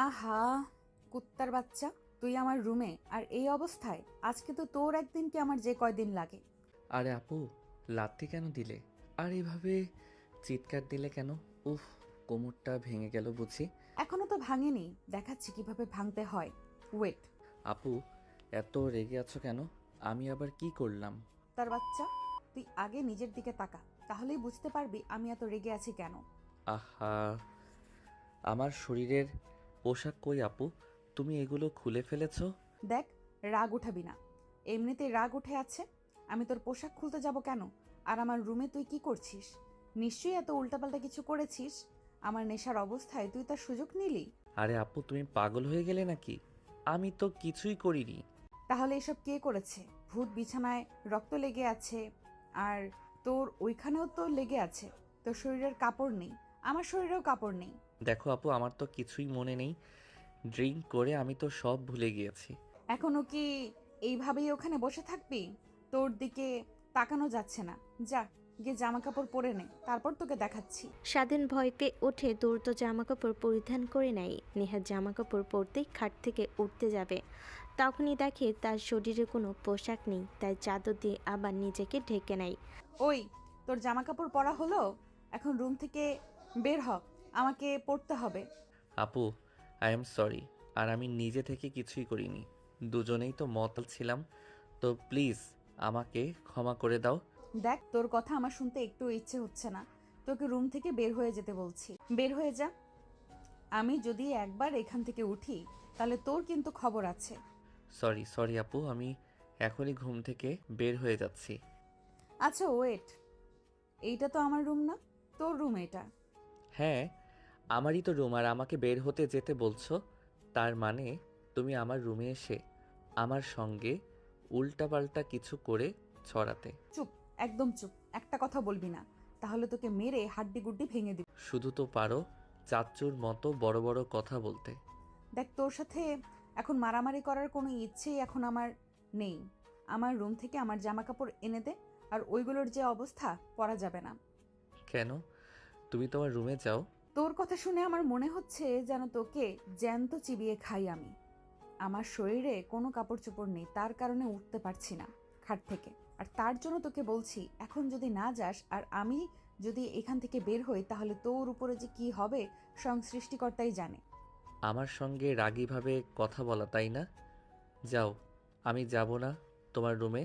আহা, কুত্তার বাচ্চা, তুই আমার রুমে আর এই অবস্থায়? আজকে তো তোর একদিন কি আমার যে কয়দিন লাগে। আরে আপু, লাথি কেন দিলে? আর এইভাবে চিৎকার দিলে কেন? উফ, কোমরটা ভেঙে গেল বুঝি। এখনো তো ভাঙেনি, দেখাচ্ছি কিভাবে ভাঙতে হয়। ওয়েট। আপু, এত রেগে আছো কেন? আমি আবার কি করলাম? তার বাচ্চা, তুই আগে নিজের দিকে তাকা, তাহলেই বুঝতে পারবি আমি এত রেগে আছি কেন। আহা, আমার শরীরের পোশাক কই আপু? তুমি এগুলো খুলে ফেলেছো? দেখ, রাগ উঠাবি না। এমনিতেই রাগ উঠে আছে। আমি তোর পোশাক খুলতে যাব কেন? আর আমার রুমে তুই কি করছিস? নিশ্চয়ই এত উল্টাপাল্টা কিছু করেছিস। আমার নেশার অবস্থায় তুই তার সুযোগ নিলি। আরে আপু, তুমি পাগল হয়ে গেলে নাকি? আমি তো কিছুই করিনি। তাহলে এসব কে করেছে? ভূত বিছানায় রক্ত লেগে আছে, আর তোর ওইখানেও তো লেগে আছে। তোর শরীরের কাপড় নেই, আমার শরীরেও কাপড় নেই। দেখো আপু, আমার তো কিছুই মনে নেই। ড্রিঙ্ক করে আমি তো সব ভুলে গিয়েছি। এখনো কি এইভাবেই ওখানে বসে থাকবি? তোর দিকে তাকানো যাচ্ছে না। যা, গিয়ে জামা কাপড় পরে নে, তারপর তোকে দেখাচ্ছি। স্বাধীন ভয় পেয়ে উঠে দ্রুত জামাকাপড় পরিধান করে নেয়। নেহার জামাকাপড় পরতেই খাট থেকে উঠতে যাবে, তখনই দেখে তার শরীরে কোনো পোশাক নেই, তাই চাদর দিয়ে আবার নিজেকে ঢেকে নেয়। ওই, তোর জামা কাপড় পরা হলো? এখন রুম থেকে বের হ, আমাকে পড়তে হবে। আপু, আই এম সরি। আর আমি নিজে থেকে কিছুই করিনি। দুজনেই তো মতাল ছিলাম। তো প্লিজ আমাকে ক্ষমা করে দাও। দেখ, তোর কথা আমার শুনতে একটু ইচ্ছে হচ্ছে না। তোকে রুম থেকে বের হয়ে যেতে বলছি, বের হয়ে যা। আমি যদি একবার এখান থেকে উঠি, তাহলে তোর কিন্তু খবর আছে। সরি সরি আপু, আমি এখনই ঘুম থেকে বের হয়ে যাচ্ছি। আচ্ছা ওয়েট, এইটা তো আমার রুম না, তোর রুম এটা। হ্যাঁ, আমারই তো রুম, আর আমাকে বের হতে যেতে বলছো? তার মানে তুমি আমার রুমে এসে আমার সঙ্গে উল্টাপাল্টা কিছু করে ছড়াতে। চুপ, একদম চুপ, একটা কথা বলবি না, তাহলে তোকে মেরে হাড্ডি গুড্ডি ভেঙে দিব। শুধু তো পারো চাচ্চুর মতো বড় বড় কথা বলতে। দেখ, তোর সাথে এখন মারামারি করার কোনো ইচ্ছেই এখন আমার নেই। আমার রুম থেকে আমার জামা কাপড় এনে দে, আর ওইগুলোর যে অবস্থা, পরা যাবে না। কেন? তুমি তোমার রুমে যাও। তোর কথা শুনে আমার মনে হচ্ছে যেন তোকে জ্যান্ত চিবিয়ে খাই আমি। আমার শরীরে কোনো কাপড় চোপড় নেই, তার কারণে উঠতে পারছি না খাট থেকে। আর তার জন্য তোকে বলছি, এখন যদি না যাস আর আমি যদি এখান থেকে বের হই, তাহলে তোর উপরে যে কি হবে স্বয়ং সৃষ্টিকর্তাই জানে। আমার সঙ্গে রাগীভাবে কথা বলা, তাই না? যাও, আমি যাব না তোমার রুমে।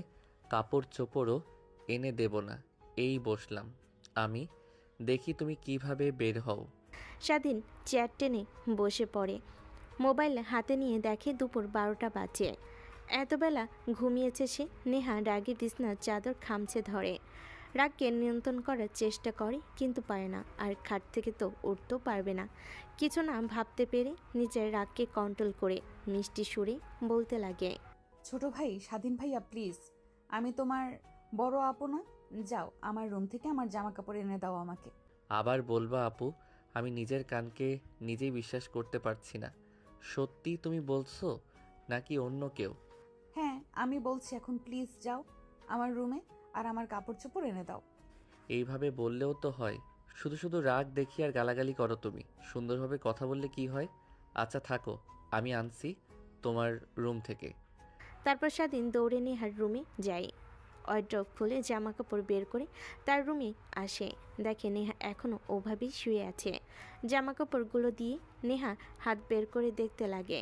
কাপড় চোপড়ও এনে দেব না। এই বসলাম আমি, দেখি তুমি কিভাবে বের হও। স্বাধীন চেয়ার টেনে বসে পড়ে। মোবাইল হাতে নিয়ে দেখে দুপুর 12টা বাজে। এতবেলা ঘুমিয়েছে সে। নেহা রাগে বিছনার চাদর খামচে ধরে। রাগকে নিয়ন্ত্রণ করার চেষ্টা করে, কিন্তু পারে না। আর খাট থেকে তো উঠতেও পারবে না। কিছু না ভাবতে পেরে নিজের রাগকে কন্ট্রোল করে মিষ্টি সুরে বলতে লাগে। ছোট ভাই, স্বাধীন ভাইয়া, প্লিজ, আমি তোমার বড় আপু না? যাও, আমার রুম থেকে আমার জামা কাপড় এনে দাও আমাকে। আবার বলবা আপু? আমি নিজের কানকে নিজেই বিশ্বাস করতে পারছি না। সত্যি তুমি বলছো নাকি অন্য কেউ? হ্যাঁ, আমি বলছি, এখন প্লিজ যাও আমার রুমে, আর আমার কাপড় চোপড় এনে দাও। এইভাবে বললেও তো হয়। শুধু শুধু রাগ দেখি আর গালাগালি করো তুমি। সুন্দরভাবে কথা বললে কি হয়? আচ্ছা থাকো, আমি আনছি তোমার রুম থেকে। তারপর স্বাধীন দৌড়ে নেহার রুমে যায়। ওয়ার্ড্রপ খুলে জামা কাপড় বের করে তার রুমে আসে। দেখে নেহা এখনও ওভাবেই শুয়ে আছে। জামা কাপড়গুলো দিয়ে নেহা হাত বের করে দেখতে লাগে।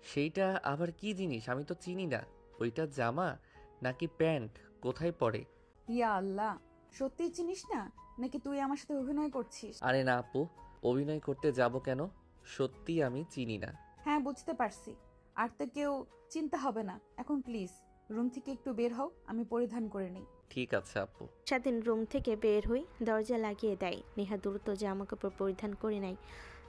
সেইটা আবার কি জিনিস? আমি তো চিনি না। ওইটা জামা নাকি প্যান্ট? কোথায় পড়ে? ইয়া আল্লাহ, সত্যিই চিনিস না নাকি তুই আমার সাথে অভিনয় করছিস? আরে না আপু, অভিনয় করতে যাব কেন? সত্যি আমি চিনি না। হ্যাঁ, বুঝতে পারছি। আর তো কেউ চিন্তা হবে না। এখন প্লিজ রুম থেকে একটু বের হও, আমি পরিধান করে নিই। ঠিক আছে আপু। স্বাধীন রুম থেকে বের হয়ে দরজা লাগিয়ে দেয়। নেহা দ্রুত জামা কাপড় পরিধান করে নেয়।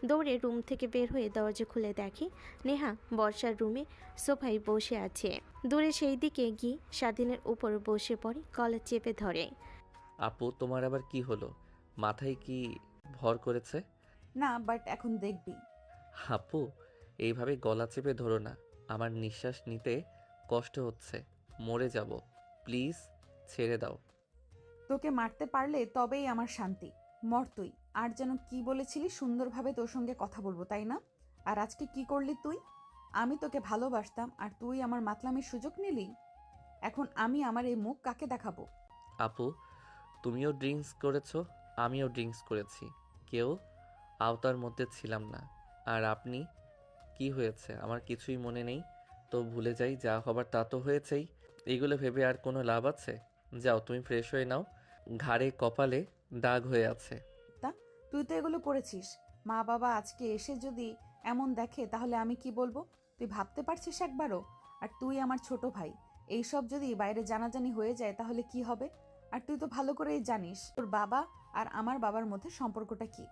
দৌড়ে রুম থেকে বের হয়ে দরজা খুলে দেখে নেহা বর্ষার রুমে সোফায় বসে আছে। দূরে সেই দিকে গিয়ে স্বাধীনের উপর বসে পড়ে, কলার চেপে ধরে। আপু, তোমার আবার কি হলো? মাথায় কি ভর করেছে? না, বাট এখন দেখবি। আপু, এইভাবে গলা চেপে ধরো না। আমার নিঃশ্বাস নিতে কষ্ট হচ্ছে। মরে যাব। প্লিজ ছেড়ে দাও। তোকে মারতে পারলে তবেই আমার শান্তি। মর তুই। আর যেন কি বলেছিলি, সুন্দরভাবে তোর সঙ্গে কথা বলবো, তাই না? আর আজকে কি করলি তুই? আমি তোকে ভালোবাসতাম আর তুই আমার মাতলামির সুযোগ নিলি। এখন আমি আমার এই মুখ কাকে দেখাবো? আপু, তুমিও ড্রিঙ্কস করেছো, আমিও ড্রিঙ্কস করেছি, কেউ আওতার মধ্যে ছিলাম না। আর আপনি, কি হয়েছে আমার কিছুই মনে নেই, তো ভুলে যাই, যা হবার তা তো হয়েছেই। এগুলো ভেবে আর কোনো লাভ আছে? যাও তুমি ফ্রেশ হয়ে নাও, ঘাড়ে কপালে দাগ হয়ে আছে। তা তুই তো এগুলো করেছিস। মা বাবা আজকে এসে যদি এমন দেখে তাহলে আমি কি বলবো? তুই ভাবতে পারছিস একবারও? আর তুই আমার ছোট ভাই, এইসব যদি বাইরে জানাজানি হয়ে যায় তাহলে কি হবে? আর তুই তো ভালো করেই জানিস তোর বাবা আর আমার বাবার মধ্যে সম্পর্কটা কি।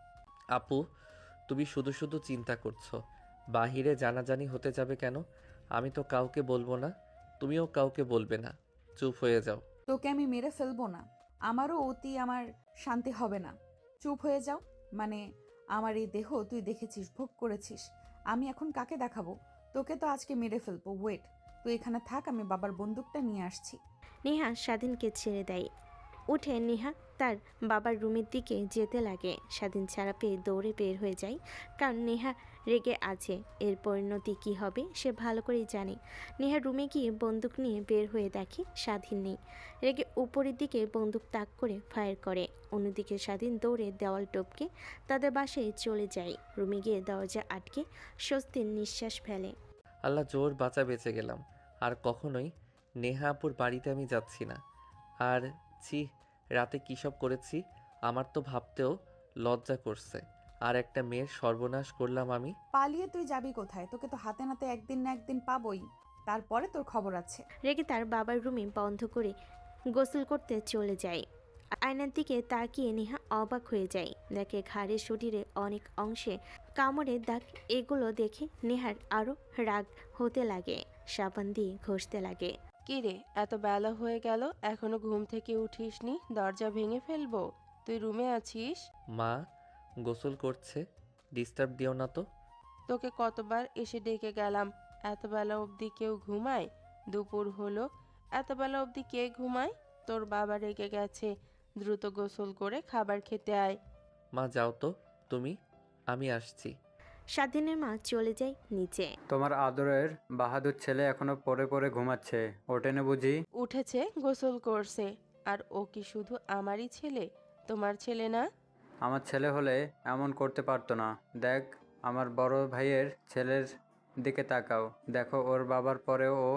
আপু, তুমি শুধু শুধু চিন্তা করছো। বাহিরে জানাজানি হতে যাবে কেন? আমি তো কাউকে বলবো না, তুমিও কাউকে বলবে না। চুপ হয়ে যাও। তোকে আমি মেরে ফেলবো না, আমারও অতি আমার শান্তি হবে না। চুপ হয়ে যাও। মানে আমার এই দেহ তুই দেখেছিস, ভোগ করেছিস। আমি এখন কাকে দেখাবো? তোকে তো আজকে মেরে ফেলবো। ওয়েট, তুই এখানে থাক, আমি বাবার বন্দুকটা নিয়ে আসছি। নেহা স্বাধীনকে ছেড়ে দেয়। উঠে নেহা তার বাবার রুমের দিকে যেতে লাগে। স্বাধীন ছাড়া পেয়ে দৌড়ে বের হয়ে যায়, কারণ নেহা রেগে আছে। এর পরিণতি কী হবে সে ভালো করেই জানে। নেহা রুমে গিয়ে বন্দুক নিয়ে বের হয়ে দেখে স্বাধীন নেই। রেগে উপরের দিকে বন্দুক তাক করে ফায়ার করে। অন্যদিকে স্বাধীন দৌড়ে দেওয়াল টপকে তাদের বাসায় চলে যায়। রুমে গিয়ে দরজা আটকে স্বস্তির নিঃশ্বাস ফেলে। আল্লাহ জোর বাঁচা বেঁচে গেলাম। আর কখনোই নেহাপুর বাড়িতে আমি যাচ্ছি না। আর ছি, রাতে কী সব করেছি আমার তো ভাবতেও লজ্জা করছে। আর একটা মেয়ের সর্বনাশ করলাম আমি। পালিয়ে তুই যাবি কোথায়? তোকে তো হাতে নাতে একদিন না একদিন পাবই, তারপরে তোর খবর আছে। রেগে তার বাবার রুমে বন্ধ করে গোসল করতে চলে যায়। আয়নার দিকে তাকিয়ে নেহা অবাক হয়ে যায়। দেখে ঘাড়ের শরীরে অনেক অংশে কামড়ের দাগ। এগুলো দেখে নেহার আরও রাগ হতে লাগে। সাবান দিয়ে ঘষতে লাগে। কি রে, এত বেলা হয়ে গেল এখনো ঘুম থেকে উঠিসনি? দরজা ভেঙে ফেলবো। তুই রুমে আছিস? মা গোসল করছে, ডিস্টার্ব দিও না তো। তোকে কতবার এসে ডেকে গেলাম। এত বেলা অবধি কেউ ঘুমায়? দুপুর হলো, এত বেলা অবধি কে ঘুমায়? তোর বাবা রেগে গেছে। দ্রুত গোসল করে খাবার খেতে আয়। মা যাও তো তুমি, আমি আসছি। স্বাধীনের মা চলে যায় নিচে। তোমার আদরের বাহাদুর ছেলে এখনো পড়ে পড়ে ঘুমাচ্ছে, ওঠেনে বুঝি? উঠেছে, গোসল করছে। আর ও কি শুধু আমারই ছেলে, তোমার ছেলে না? আমার ছেলে হলে এমন করতে পারতো না। দেখ, আমার বড় ভাইয়ের ছেলের দিকে তাকাও, দেখো ওর বাবার পরেও ও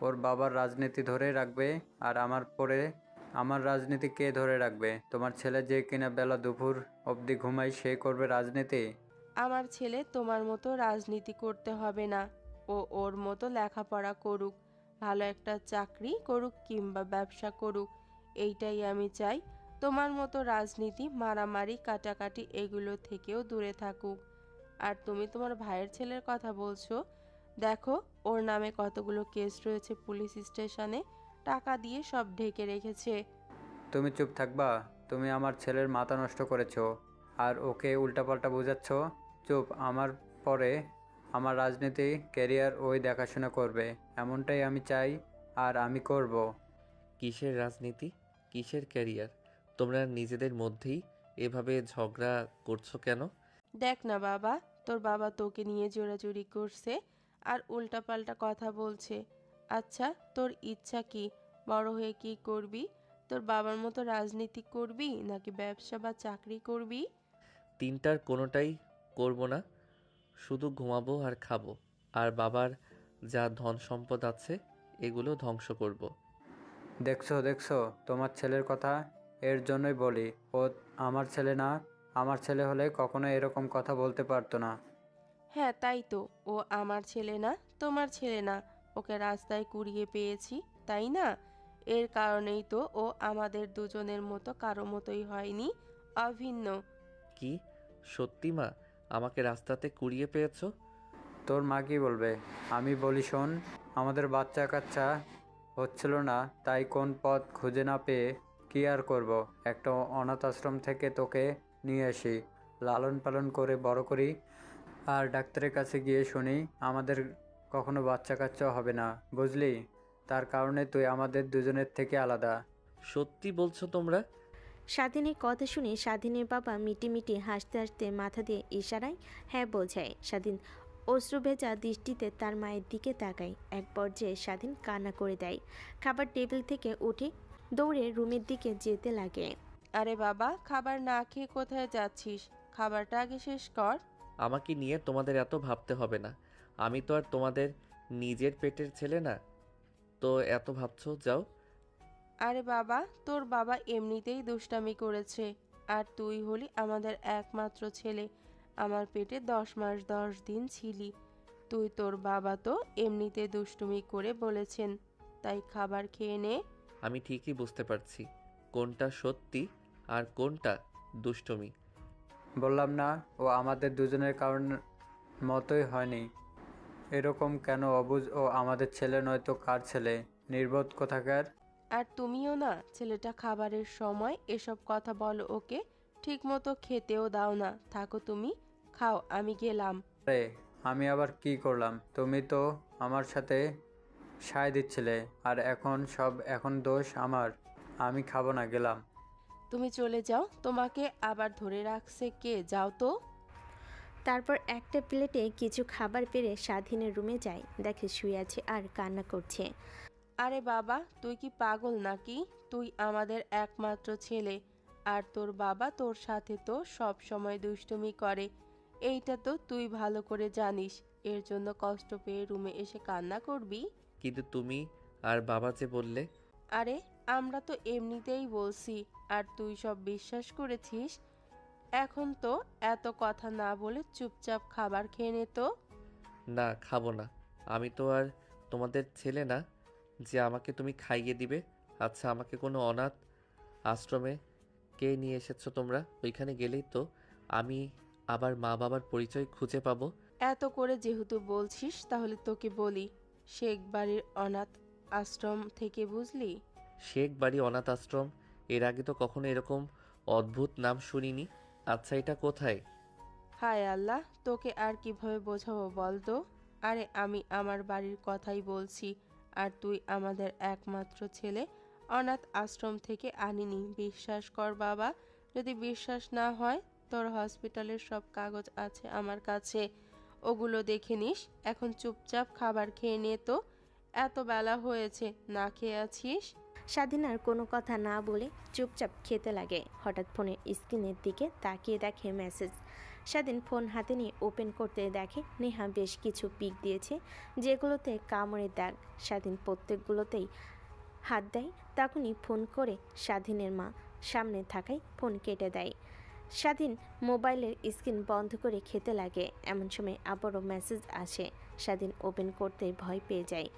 ওর বাবার রাজনীতি ধরে রাখবে, আর আমার পরে আমার রাজনীতি কে ধরে রাখবে? তোমার ছেলে যে কিনা বেলা দুপুর অবধি ঘুমায়, সে করবে রাজনীতি? আমার ছেলে তোমার মতো রাজনীতি করতে হবে না। ও ওর মতো লেখাপড়া করুক, ভালো একটা চাকরি করুক কিংবা ব্যবসা করুক, এইটাই আমি চাই। তোমার মতো রাজনীতি, মারামারি, কাটাকাটি এগুলো থেকেও দূরে থাকুক। আর তুমি তোমার ভাইয়ের ছেলের কথা বলছো? দেখো, ওর নামে কতগুলো কেস রয়েছে পুলিশ স্টেশনে, টাকা দিয়ে সব ঢেকে রেখেছে। তুমি চুপ থাকবা? তুমি আমার ছেলের মাথা নষ্ট করেছো আর ওকে উল্টাপাল্টা বোঝাচ্ছ। চুপ। আমার পরে আমার রাজনীতি ক্যারিয়ার ওই দেখাশোনা করবে, এমনটাই আমি চাই আর আমি করব। কিসের রাজনীতি, কিসের ক্যারিয়ার? তোমরা নিজেদের মধ্যেই এভাবে ঝগড়া করছো কেন? দেখ না বাবা, তোর বাবা তোকে নিয়ে জোরাজুরি করছে আর উল্টাপাল্টা কথা বলছে। আচ্ছা, তোর ইচ্ছা কি? বড় হয়ে কি করবি? তোর বাবার মতো রাজনীতি করবি নাকি ব্যবসা বা চাকরি করবি? তিনটার কোনোটাই করব না, শুধু ঘুমাবো আর খাবো, আর বাবার যা ধন সম্পদ আছে এগুলো ধ্বংস করব। দেখছো দেখছো তোমার ছেলের কথা? এর জন্যই বলি ও আমার ছেলে না। আমার ছেলে হলে কখনো এরকম কথা বলতে পারতো না। হ্যাঁ, তাই তো। ও আমার ছেলে না, তোমার ছেলে না। ওকে রাস্তায় কুড়িয়ে পেয়েছি, তাই না? এর কারণেই তো ও আমাদের দুজনের মতো কারো মতোই হয়নি, অভিন্ন। কি সত্যি মা, আমাকে রাস্তাতে কুড়িয়ে পেয়েছো? তোর মা কি বলবে? আমি বলি শোন, আমাদের বাচ্চা কাচ্চা হচ্ছিল না, তাই কোন পথ খুঁজে না পেয়ে কি আর করব, একটা অনাথ আশ্রম থেকে তোকে নিয়ে আসি, লালন পালন করে বড় করি। আর ডাক্তারের কাছে গিয়ে শুনি আমাদের কখনো বাচ্চা কাচ্চা হবে না, বুঝলি? তার কারণে তুই আমাদের দুজনের থেকে আলাদা। সত্যি বলছো তোমরা? স্বাধীনের কথা শুনে স্বাধীনের বাবা মিটিমিটি হাসতে হাসতে মাথা দিয়ে ইশারায় হ্যাঁ বোঝায়। স্বাধীন অশ্রুভেজা দৃষ্টিতে তার মায়ের দিকে তাকায়। এক পর্যায়ে স্বাধীন কান্না করে দেয়। খাবার টেবিল থেকে উঠে দৌড়ে রুমের দিকে যেতে লাগে। আরে বাবা, খাবার না খেয়ে কোথায় যাচ্ছিস? খাবারটা আগে শেষ কর। আমাকে নিয়ে তোমাদের এত ভাবতে হবে না। আমি তো আর তোমাদের নিজের পেটের ছেলে না, তো এত ভাবছো। যাও। আরে বাবা, তোর বাবা এমনিতেই দুষ্টামি করেছে, আর তুই হলি আমাদের একমাত্র ছেলে। আমার পেটে 10 মাস 10 দিন ছিলি। তুই তোর বাবা তো এমনিতে দুষ্টুমি করে বলেছেন, তাই খাবার খেয়ে নে। আমি ঠিকই বুঝতে পারছি কোনটা সত্যি আর কোনটা দুষ্টুমি। বললাম না, ও আমাদের দুজনের কারণ মতোই হয়নি। এরকম কেন অবুঝ? ও আমাদের ছেলে নয়তো কার ছেলে? নির্বোধ কোথাকার। আর তুমিও না, ছেলেটা খাবারের সময় এসব কথা বলো ওকে। ঠিক মতো খেতেও দাও না। থাকো তুমি, খাও, আমি গেলাম। আরে আমি আবার কি করলাম? তুমি তো আমার সাথে সায় দিচ্ছিলে, আর এখন দোষ আমার। আমি খাবো না, গেলাম। তুমি চলে যাও, তোমাকে আবার ধরে রাখছে কে? যাও তো। তারপর একটা প্লেটে কিছু খাবার পেরে স্বাধীনের রুমে যায়। দেখে শুয়ে আছে আর কান্না করছে। আরে বাবা, তুই কি পাগল নাকি? তুই আমাদের একমাত্র ছেলে, আর তোর বাবা তোর সাথে তো সব সময় দুষ্টুমি করে। এইটা তো তুই ভালো করে জানিস। এর জন্য কষ্ট পেয়ে রুমে এসে কান্না করবি? কিন্তু তুমি আর বাবা যে বললে। আরে আমরা তো এমনিতেই বলছি, আর তুই সব বিশ্বাস করেছিস। এখন তো এত কথা না বলে চুপচাপ খাবার খেয়ে নে তো। না, খাবো না। আমি তো আর তোমাদের ছেলে না যে আমাকে তুমি খাইয়ে দিবে। আচ্ছা, আমাকে কোনো অনাথ আশ্রমে কে নিয়ে এসেছো তোমরা? ওইখানে গেলেই তো আমি আবার মা বাবার পরিচয় খুঁজে পাবো। এত করে যেহেতু বলছিস, তাহলে তোকে বলি, শেখ বাড়ির অনাথ আশ্রম থেকে, বুঝলি? শেখ বাড়ি অনাথ আশ্রম? এর আগে তো কখনো এরকম অদ্ভুত নাম শুনিনি। আচ্ছা, এটা কোথায়? হায় আল্লাহ, তোকে আর কিভাবে বোঝাবো বল তো? আরে আমি আমার বাড়ির কথাই বলছি। আর তুই আমাদের একমাত্র ছেলে, অনাথ আশ্রম থেকে আনিনি। বিশ্বাস কর বাবা। যদি বিশ্বাস না হয়, তোর হসপিটালের সব কাগজ আছে আমার কাছে, ওগুলো দেখে নিস। এখন চুপচাপ খাবার খেয়ে নে তো। এত বেলা হয়েছে, না খেয়ে আছিস? স্বাধীন আর কোনো কথা না বলে চুপচাপ খেতে লাগে। হঠাৎ ফোনের স্ক্রিনের দিকে তাকিয়ে দেখে মেসেজ। স্বাধীন ফোন হাতে নিয়ে ওপেন করতে দেখে নেহা বেশ কিছু পিক দিয়েছে, যেগুলোতে কামড়ের দাগ। স্বাধীন প্রত্যেকগুলোতেই হাত দেয়। তখনই ফোন করে স্বাধীনের মা সামনে থাকায় ফোন কেটে দেয়। স্বাধীন মোবাইলের স্ক্রিন বন্ধ করে খেতে লাগে। এমন সময় আবারও মেসেজ আসে। স্বাধীন ওপেন করতে ভয় পেয়ে যায়।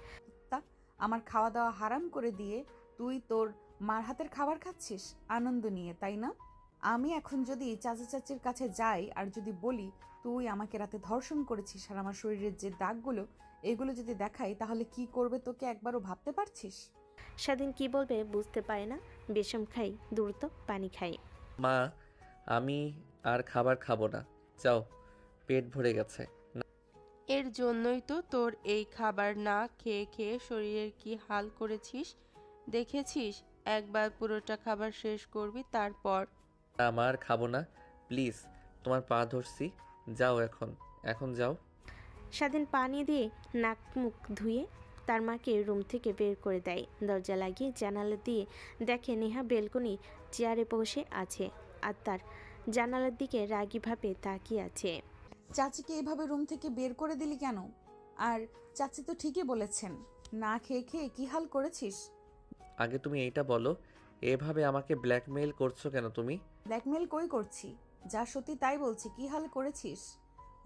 তা আমার খাওয়া দাওয়া হারাম করে দিয়ে তুই তোর মার হাতের খাবার খাচ্ছিস আনন্দ নিয়ে, তাই না? আমি এখন যদি চাচা চাচির কাছে যাই আর যদি বলি তুই আমাকে রাতে ধর্ষণ করেছিস আর আমার শরীরের যে দাগগুলো এগুলো যদি দেখাই, তাহলে কি করবে তোকে একবারও ভাবতে পারছিস? স্বাধীন কি বলবে বুঝতে পারে না। বিষম খাই, দ্রুত পানি খাই। মা, আমি আর খাবার খাবো না। যাও, পেট ভরে গেছে। এর জন্যই তো তোর এই খাবার না খেয়ে খেয়ে শরীরের কি হাল করেছিস। দেখেছিস? একবার পুরোটা খাবার শেষ করবি, তারপর। আমার খাবো না, প্লিজ। তোমার পা ধরছি। যাও, এখন এখন যাও। স্বাধীন পানি দিয়ে নাক মুখ ধুয়ে তার মাকে রুম থেকে বের করে দেয়। দরজা লাগিয়ে জানালা দিয়ে দেখে নেহা বেলকনি চেয়ারে বসে আছে আর তার জানালার দিকে রাগীভাবে তাকিয়ে আছে। চাচিকে এভাবে রুম থেকে বের করে দিলি কেন? আর চাচি তো ঠিকই বলেছেন, না খেয়ে খেয়ে কি হাল করেছিস? আগে তুমি এইটা বলো, এভাবে আমাকে ব্ল্যাকমেইল করছো কেন তুমি? ব্ল্যাকমেল কই করছি? যা সত্যি তাই বলছি, কি হাল করেছিস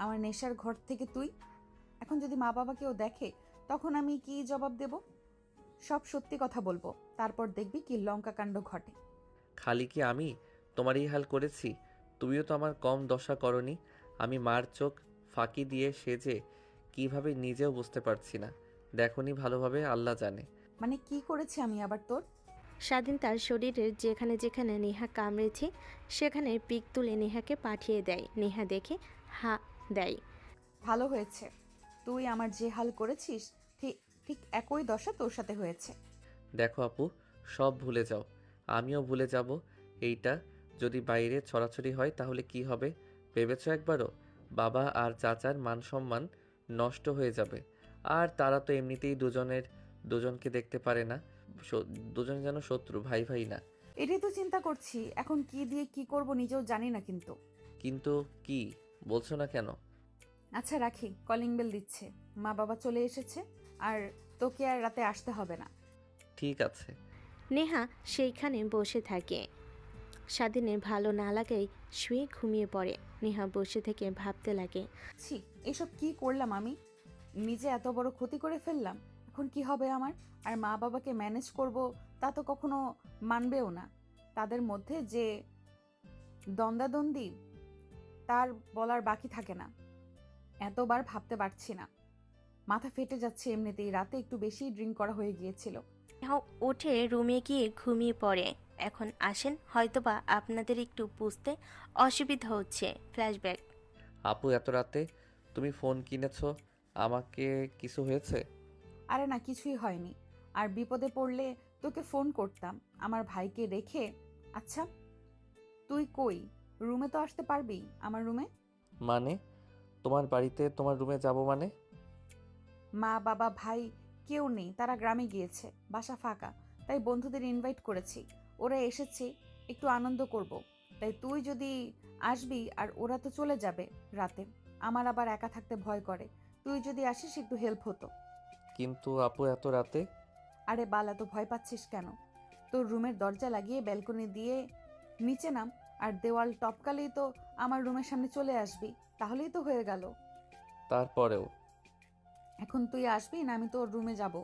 আমার নেশার ঘর থেকে তুই? এখন যদি মা বাবাকেও দেখে তখন আমি কি জবাব দেব? সব সত্যি কথা বলবো, তারপর দেখবি কি লঙ্কা কাণ্ড ঘটে। খালি কি আমি তোমার এই হাল করেছি? তুমিও তো আমার কম দশা করনি। আমি মার চোখ ফাঁকি দিয়ে সেজে কিভাবে নিজেও বুঝতে পারছি না। দেখোনি ভালোভাবে, আল্লাহ জানে। মানে কি করেছি আমি আবার তোর? স্বাধীন তার শরীরের যেখানে যেখানে নেহা কামড়েছে সেখানে পিক তুলে নেহাকে পাঠিয়ে দেয়। নেহা দেখে হা দেয়। ভালো হয়েছে, তুই আমার যে হাল করেছিস ঠিক ঠিক একই দশা তোর সাথে হয়েছে। দেখো আপু, সব ভুলে যাও, আমিও ভুলে যাব। এইটা যদি বাইরে ছড়াছড়ি হয় তাহলে কি হবে ভেবেছো একবারও? বাবা আর চাচার মান সম্মান নষ্ট হয়ে যাবে। আর তারা তো এমনিতেই দুজনকে দেখতে পারে না। দুজন যেন শত্রু, ভাই ভাই না। এটাই তো চিন্তা করছি, এখন কি দিয়ে কি করব নিজেও জানি না কিন্তু। কিন্তু কি বলছো না কেন? আচ্ছা রাখি, কলিং বেল দিচ্ছে, মা বাবা চলে এসেছে, আর তোকে আর রাতে আসতে হবে না। ঠিক আছে। নেহা সেইখানে বসে থাকে। স্বাধীনের ভালো না লাগাই শুয়ে ঘুমিয়ে পড়ে। নেহা বসে থেকে ভাবতে লাগে। ছি, এসব কি করলাম আমি? নিজে এত বড় ক্ষতি করে ফেললাম। এখন কি হবে আমার? আর মা বাবাকে ম্যানেজ করব তা তো কখনো মানবেও না। তাদের মধ্যে যে দ্বন্দ্বাদ্বন্দ্বী, তার বলার বাকি থাকে না। এতবার ভাবতে পারছি না, মাথা ফেটে যাচ্ছে এমনিতেই। রাতে একটু বেশি ড্রিঙ্ক করা হয়ে গিয়েছিল। নেহা উঠে রুমে গিয়ে ঘুমিয়ে পড়ে। এখন আসেন, হয়তোবা আপনাদের একটু বুঝতে অসুবিধা হচ্ছে। ফ্ল্যাশব্যাক। আপু এত রাতে তুমি ফোন কিনেছো, আমাকে কিছু হয়েছে? আরে না, কিছুই হয়নি। আর বিপদে পড়লে তোকে ফোন করতাম আমার ভাইকে রেখে। আচ্ছা, তুই কই? রুমে তো আসতে পারবি, আমার রুমে? মানে তোমার বাড়িতে তোমার রুমে যাব মানে? মা বাবা ভাই কেউ নেই, তারা গ্রামে গিয়েছে, বাসা ফাঁকা। তাই বন্ধুদের ইনভাইট করেছি, ওরা এসেছে, একটু আনন্দ করব। তাই তুই যদি আসবি, আর ওরা তো চলে যাবে রাতে। আমার আবার একা থাকতে ভয় করে, তুই যদি আসিস একটু হেল্প হতো। কিন্তু আপু এত রাতে? আরে বালা, তো ভয় পাচ্ছিস কেন? তোর রুমের দরজা লাগিয়ে ব্যালকনি দিয়ে নিচে নাম, আর দেওয়াল টপকালেই তো আমার রুমের সামনে চলে আসবি, তাহলেই তো হয়ে গেল। তারপরেও? এখন তুই আসবি না আমি তোর রুমে যাব?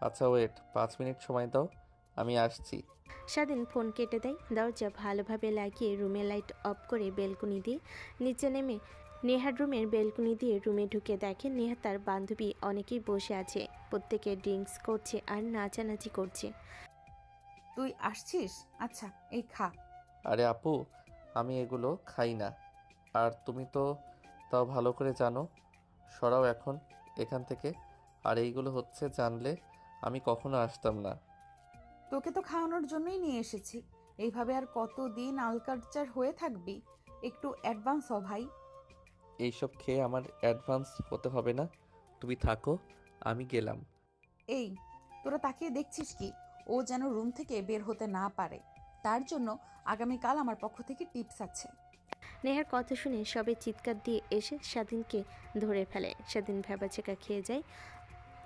আচ্ছা ওয়েট, 5 মিনিট সময় দাও, আমি আসছি। স্বাধীন ফোন কেটে দেয়। দরজা ভালোভাবে লাগিয়ে রুমের লাইট অফ করে বেলকনি দিয়ে নিচে নেমে নেহার রুমের বেলকনি দিয়ে রুমে ঢুকে দেখে নেহা তার বান্ধবী অনেকেই বসে আছে। প্রত্যেকে ড্রিঙ্কস করছে আর নাচানাচি করছে। তুই আসছিস? আচ্ছা, এই খা। আরে আপু, আমি এগুলো খাই না। আর তুমি তো তাও ভালো করে জানো। সরাও এখন এখান থেকে। আর এইগুলো হচ্ছে জানলে আমি কখনো আসতাম না। তোকে তো খাওয়ানোর জন্যই নিয়ে এসেছি। এইভাবে আর কতদিন আলকালচার হয়ে থাকবি? একটু অ্যাডভান্স হ ভাই। এইসব খেয়ে আমার অ্যাডভান্স হতে হবে না, তুমি থাকো, আমি গেলাম। এই, তোরা তাকিয়ে দেখছিস কি? ও যেন রুম থেকে বের হতে না পারে, তার জন্য আগামীকাল আমার পক্ষ থেকে টিপস আছে। নেহার কথা শুনে সবে চিৎকার দিয়ে এসে স্বাধীনকে ধরে ফেলে। স্বাধীন ভ্যাবাচেকা খেয়ে যায়,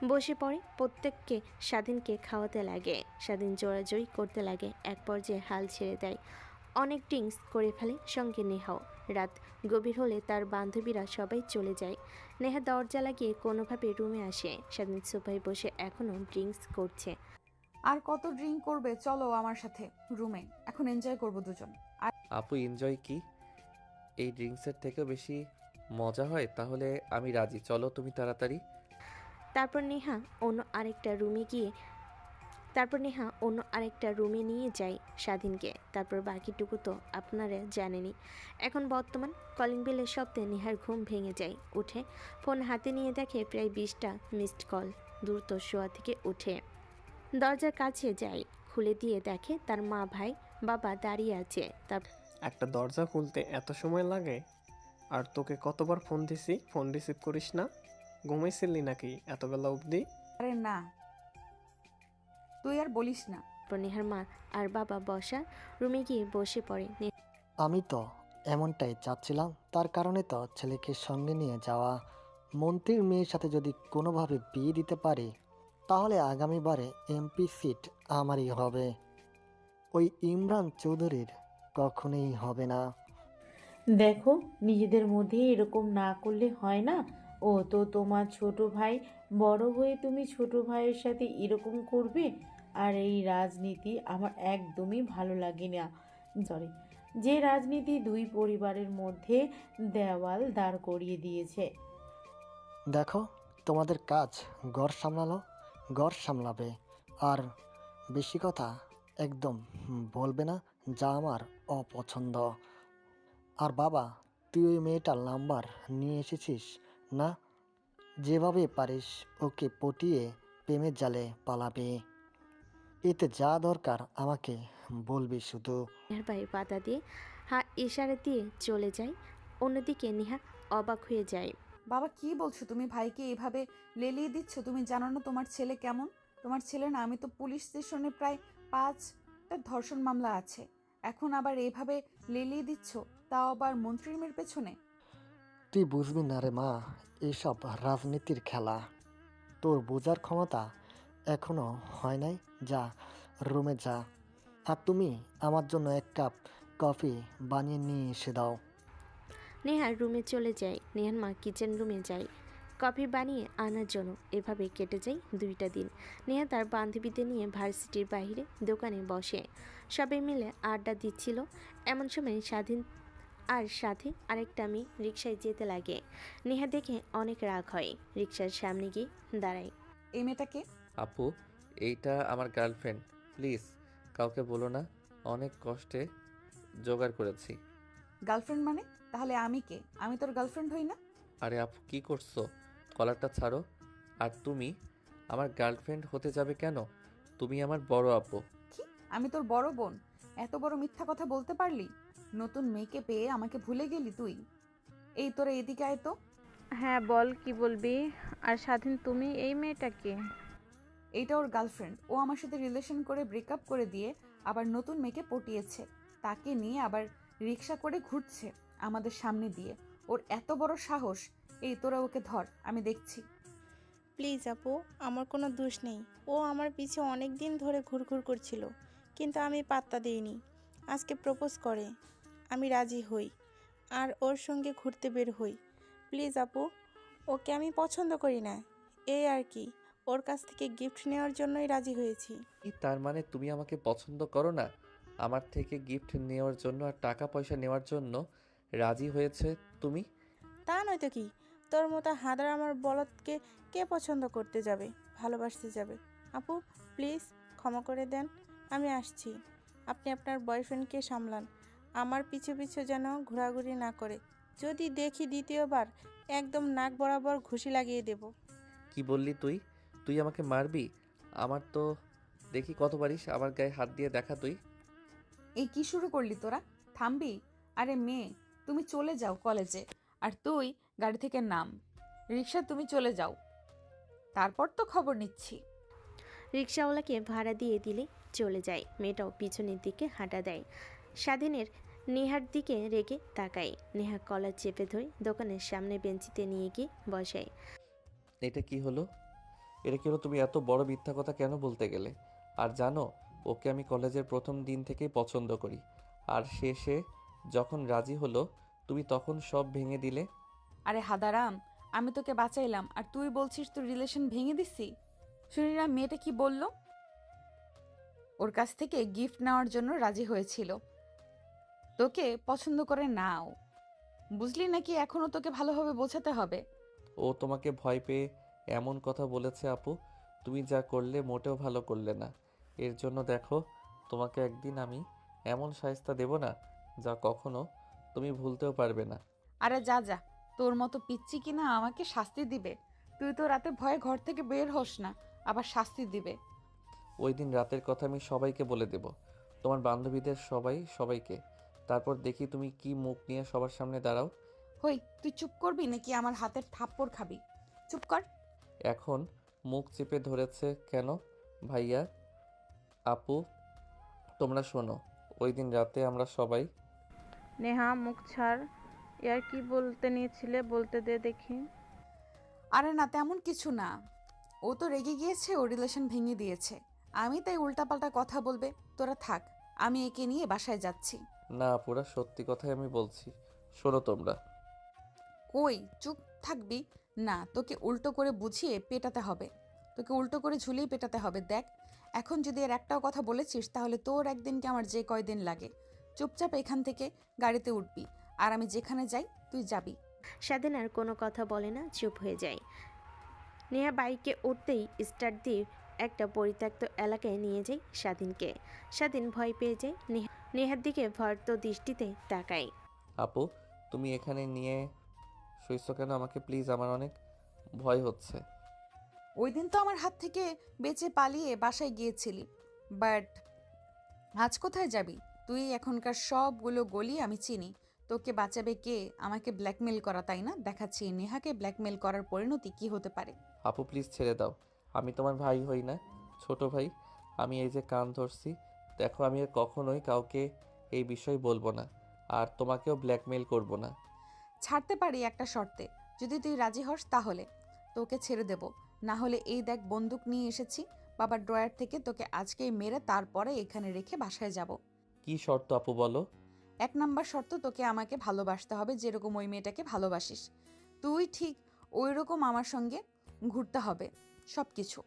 বসে পড়ে। প্রত্যেককে স্বাধীনকে খাওয়াতে লাগে। স্বাধীন জোরাজোরি করতে লাগে, এক পর্যায়ে হাল ছেড়ে দেয়। অনেক ড্রিঙ্কস করে ফেলে, সঙ্গে নেহাও। রাত গভীর হলে তার বান্ধবীরা সবাই চলে যায়। নেহা দরজা লাগিয়ে কোনোভাবে রুমে আসে। স্বাধীন সোফায় বসে এখনও ড্রিঙ্কস করছে। আর কত ড্রিঙ্ক করবে? চলো আমার সাথে রুমে, এখন এনজয় করবো দুজন। আর আপু এনজয় কি? এই ড্রিঙ্কসের থেকেও বেশি মজা হয়? তাহলে আমি রাজি, চলো তুমি তাড়াতাড়ি। তারপর নেহা অন্য আরেকটা রুমে গিয়ে অন্য আরেকটা রুমে নিয়ে যায় স্বাধীনকে। তারপর বাকিটুকু তো আপনারা জানেনই। এখন বর্তমান কলিং বেলের শব্দে নেহার ঘুম ভেঙে যায়। উঠে ফোন হাতে নিয়ে দেখে প্রায় 20টা মিসড কল। দ্রুত শোয়া থেকে উঠে দরজার কাছে যায়, খুলে দিয়ে দেখে তার মা ভাই বাবা দাঁড়িয়ে আছে। তার একটা দরজা খুলতে এত সময় লাগে? আর তোকে কতবার ফোন দিছি, ফোন রিসিভ করিস না? ঘুমাইছিলি নাকি এত বেলা অবধি? আরে না, তুই আর বলিস না। তারপর নেহার মা আর বাবা বসা রুমে গিয়ে বসে পড়ে। আমি তো এমনটাই চাচ্ছিলাম, তার কারণে তো ছেলেকে সঙ্গে নিয়ে যাওয়া। মন্ত্রীর মেয়ের সাথে যদি কোনোভাবে বিয়ে দিতে পারি, তাহলে আগামীবারে এমপি সিট আমারই হবে, ওই ইমরান চৌধুরীর কখনোই হবে না। দেখো, নিজেদের মধ্যে এরকম না করলে হয় না। ও তো তোমার ছোট ভাই, বড় হয়ে তুমি ছোট ভাইয়ের সাথে এরকম করবে? আর এই রাজনীতি আমার একদমই ভালো লাগে না। সরি, যে রাজনীতি দুই পরিবারের মধ্যে দেওয়াল দাঁড় করিয়ে দিয়েছে। দেখো, তোমাদের কাজ ঘর সামলালো, ঘর সামলাবে। আর বেশি কথা একদম বলবে না, যা আমার অপছন্দ। আর বাবা, তুই ওই মেয়েটার নাম্বার নিয়ে এসেছিস না? যেভাবে পারিস ওকে পটিয়ে প্রেমের জালে পালাবে। এতে যা দরকার আমাকে বলবি শুধু। নেহার পায়ে পাতা দিয়ে ইশারা দিয়ে চলে যায়। অন্যদিকে নেহা অবাক হয়ে যায়। বাবা কি বলছো তুমি? ভাইকে এভাবে লেলিয়ে দিচ্ছ? তুমি জানো না তোমার ছেলে কেমন? তোমার ছেলে না, আমি তো পুলিশ স্টেশনে প্রায় 5টা ধর্ষণ মামলা আছে, এখন আবার এইভাবে লেলিয়ে দিচ্ছ, তাও আবার মন্ত্রীর মেয়ের পেছনে। তুই বুঝবি না রে মা, এসব রাজনীতির খেলা। তোর বোঝার ক্ষমতা এখনো হয় নাই। যা, রুমে যা। আর তুমি আমার জন্য এক কাপ কফি বানিয়ে নিয়ে এসে দাও। নেহার রুমে চলে যায়। নেহার মা কিচেন রুমে যায় কফি বানিয়ে আনার জন্য। এভাবে কেটে যায় 2টা দিন। নেহা তার বান্ধবীদের নিয়ে ভার্সিটির বাইরে দোকানে বসে। সবাই মিলে আড্ডা দিচ্ছিল। এমন সময় স্বাধীন আর সাথে আরেকটা মেয়ে রিকশায় যেতে লাগে। নেহা দেখে অনেক রাগ হয়। রিকশার সামনে গিয়ে দাঁড়ায়। এই মেয়েটাকে? আপু, এইটা আমার গার্লফ্রেন্ড, প্লিজ কাউকে বলো না, অনেক কষ্টে জোগাড় করেছি। গার্লফ্রেন্ড মানে? তাহলে আমি কে? আমি তোর গার্লফ্রেন্ড হই না? আরে আপু, কি করছো? কলারটা ছাড়ো। আর তুমি আমার গার্লফ্রেন্ড হতে যাবে কেন? তুমি আমার বড় আপু। কি? আমি তোর বড় বোন? এত বড় মিথ্যা কথা বলতে পারলি? নতুন মেয়েকে পেয়ে আমাকে ভুলে গেলি তুই? এই তোরা এদিকে আয় তো। হ্যাঁ বল, কি বলবি? আর স্বাধীন, তুমি এই মেয়েটাকে? এইটা ওর গার্লফ্রেন্ড। ও আমার সাথে রিলেশন করে ব্রেকআপ করে দিয়ে আবার নতুন মেয়েকে পটিয়েছে, তাকে নিয়ে আবার রিক্সা করে ঘুরছে আমাদের সামনে দিয়ে। ওর এত বড় সাহস! এই তোরা ওকে ধর, আমি দেখছি। প্লিজ আপু, আমার কোনো দোষ নেই। ও আমার পিছে অনেক দিন ধরে ঘুরঘুর করছিল, কিন্তু আমি পাত্তা দিইনি। আজকে প্রপোজ করে, আমি রাজি হই আর ওর সঙ্গে ঘুরতে বের হই। প্লিজ আপু, ওকে আমি পছন্দ করি না, এই আর কি। ওর কাছ থেকে গিফট নেওয়ার জন্যই রাজি হয়েছি। তার মানে তুমি আমাকে পছন্দ করো না? আমার থেকে গিফট নেওয়ার জন্য আর টাকা পয়সা নেওয়ার জন্য রাজি হয়েছে তুমি? তা নয়তো কি, তোর মতো হাদার আমার বলদকে কে পছন্দ করতে যাবে, ভালোবাসতে যাবে? আপু প্লিজ ক্ষমা করে দেন, আমি আসছি। আপনি আপনার বয়ফ্রেন্ডকে সামলান, আমার পিছু পিছু যেন ঘোরাঘুরি না করে। যদি দেখি দ্বিতীয়বার, একদম নাক বরাবর ঘুষি লাগিয়ে দেব। কি বললি তুই? তুই আমাকে মারবি? আমার তো দেখি কত পারিস, আমার গায়ে হাত দিয়ে দেখা তুই। এই কি শুরু করলি তোরা? থামবি? আরে মেয়ে, তুমি চলে যাও কলেজে, আর তুই গাড়ি থেকে নাম। রিক্সা তুমি চলে যাও, তারপর তো খবর নিচ্ছি। রিকশাওয়ালাকে ভাড়া দিয়ে দিলে চলে যায়। মেয়েটাও পিছনের দিকে হাঁটা দেয়। স্বাধীনের নেহার দিকে রেগে তাকায়। নেহা কলার চেপে ধরে দোকানের সামনে বেঞ্চিতে নিয়ে গিয়ে বসায়। এটা কি হলো? এটা কি হলো? তুমি এত বড় মিথ্যা কথা কেন বলতে গেলে? আর জানো, ওকে আমি কলেজের প্রথম দিন থেকেই পছন্দ করি। আর শেষে যখন রাজি হলো, তুমি তখন সব ভেঙে দিলে। আরে হাদারাম, আমি তোকে বাঁচাইলাম আর তুই বলছিস তোর রিলেশন ভেঙে দিছি? শুনি না মেয়েটা কি বলল? ওর কাছ থেকে গিফট নেওয়ার জন্য রাজি হয়েছিল, তোকে পছন্দ করে নাও। বুঝলি নাকি এখনো তোকে ভালোভাবে বোঝাতে হবে? ও তোমাকে ভয় পেয়ে এমন কথা বলেছে আপু। তুমি যা করলে মোটেও ভালো করলে না। এর জন্য দেখো, তোমাকে একদিন আমি এমন শায়েস্তা দেব না, যা কখনো তুমি ভুলতেও পারবে না। আরে যা যা, তোর মতো পিচ্ছি কিনা আমাকে শাস্তি দিবে? তুই তো রাতে ভয়ে ঘর থেকে বের হোস না, আবার শাস্তি দিবে? ওই দিন রাতের কথা আমি সবাইকে বলে দেব, তোমার বান্ধবীদের সবাইকে। তারপর দেখি তুমি কি মুখ নিয়ে সবার সামনে দাঁড়াও। হই, তুই চুপ করবি নাকি আমার হাতের থাপ্পড় খাবি? চুপ কর। এখন মুখ চেপে ধরেছে কেন? ভাইয়া, আপু, তোমরা শোনো, ওই দিন রাতে আমরা সবাই। নেহা মুখ ছাড়, ইয়ার কি বলতে নিয়েছিলে, বলতে দে দেখি। আরে না, তেমন কিছু না। ও তো রেগে গিয়েছে, ও রিলেশন ভেঙে দিয়েছে। আমি তাই উল্টাপাল্টা কথা বলবে? তোরা থাক, আমি একে নিয়ে বাসায় যাচ্ছি। না পুরা সত্যি কথাই আমি বলছি, শোনো তোমরা। কই চুপ থাকবি? না, তোকে উল্টো করে বুঝিয়ে পেটাতে হবে, তোকে উল্টো করে ঝুলিয়ে পেটাতে হবে। দেখ, এখন যদি এর একটাও কথা বলেছিস তাহলে তোর একদিনকে আমার যে কয়দিন লাগে। চুপচাপ এখান থেকে গাড়িতে উঠবি, আর আমি যেখানে যাই তুই যাবি। স্বাধীন আর কোনো কথা বলে না, চুপ হয়ে যায়। নেহা বাইকে উঠতেই স্টার্ট দিয়ে একটা পরিত্যক্ত এলাকায় নিয়ে যায় স্বাধীনকে। স্বাধীন ভয় পেয়ে যায়। নেহার দিকে ভর্ত দৃষ্টিতে তাকায়। আপু, তুমি এখানে নিয়ে শুইছো কেন আমাকে? প্লিজ, আমার অনেক ভয় হচ্ছে। ওই দিন তো আমার হাত থেকে বেঁচে পালিয়ে বাসায় গিয়েছিলি, বাট আজ কোথায় যাবি? তুই এখনকার সবগুলো গলি আমি চিনি। তোকে বাঁচাবে কে? আমাকে ব্ল্যাকমেল করা, তাই না? দেখাচ্ছি নেহাকে ব্ল্যাকমেল করার পরিণতি কি হতে পারে। আপু প্লিজ ছেড়ে দাও। আমি তোমার ভাই হই না, ছোট ভাই। আমি এই যে কান ধরছি, দেখো আমি আর কখনোই কাউকে এই বিষয় বলবো না, আর তোমাকেও ব্ল্যাকমেল করব না। ছাড়তে পারি একটা শর্তে। যদি তুই রাজি হস তাহলে তোকে ছেড়ে দেব। না হলে এই দেখ বন্দুক নিয়ে এসেছি বাবার ড্রয়ার থেকে, তোকে আজকেই মেরে তারপরে এখানে রেখে বাসায় যাব। কি শর্ত আপু বলো? 1 নাম্বার শর্ত, তোকে আমাকে ভালোবাসতে হবে যেরকম ওই মেয়েটাকে ভালোবাসিস। তুই ঠিক ওই রকম আমার সঙ্গে ঘুরতে হবে সব কিছু।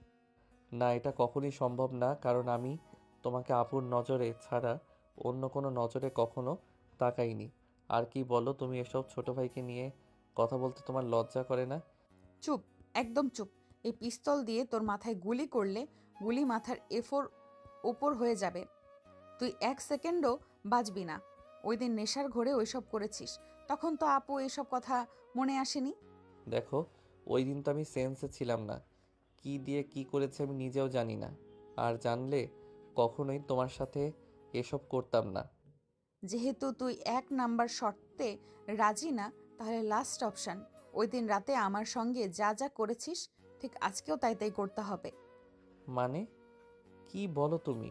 না, এটা কখনই সম্ভব না, কারণ আমি তোমাকে আপুর নজরে ছাড়া অন্য কোনো নজরে কখনো তাকাইনি। আর কি বলো তুমি, এসব ছোট ভাইকে নিয়ে কথা বলতে তোমার লজ্জা করে না? চুপ, একদম চুপ। এই পিস্তল দিয়ে তোর মাথায় গুলি করলে গুলি মাথার এফোর ওপর হয়ে যাবে। তুই 1 সেকেন্ডও বাঁচবি না। ওই দিন নেশার ঘোরে ওইসব করেছিস, তখন তো আপু এসব কথা মনে আসেনি। দেখো, ওই দিন তো আমি সেন্সে ছিলাম না, কি দিয়ে কি করেছে আমি নিজেও জানি না। আর জানলে কখনোই তোমার সাথে এসব করতাম না। যেহেতু তুই 1 নাম্বার শর্তে রাজি না, তাহলে লাস্ট অপশন, ওই দিন রাতে আমার সঙ্গে যা যা করেছিস ঠিক আজকেও তাই তাই করতে হবে। মানে কি বলো তুমি?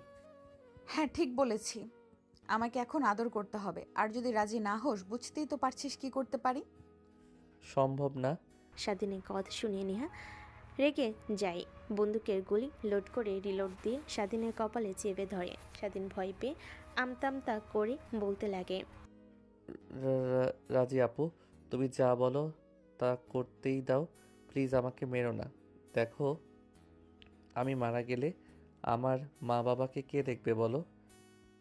হ্যাঁ, ঠিক বলেছি। আমাকে এখন আদর করতে হবে, আর যদি রাজি না হোস বুঝতেই তো পারছিস কি করতে পারি। সম্ভব না। স্বাধীনের কথা শুনিয়ে নেহা রেগে যায়। বন্দুকের গুলি লোড করে রিলোড দিয়ে স্বাধীনের কপালে চেপে ধরে। স্বাধীন ভয় পেয়ে আমতামতা করে বলতে লাগে, রাজি আপু, তুমি যা বলো তা করতেই দাও, প্লিজ আমাকে মেরো না। দেখো, আমি মারা গেলে আমার মা বাবাকে কে দেখবে বলো?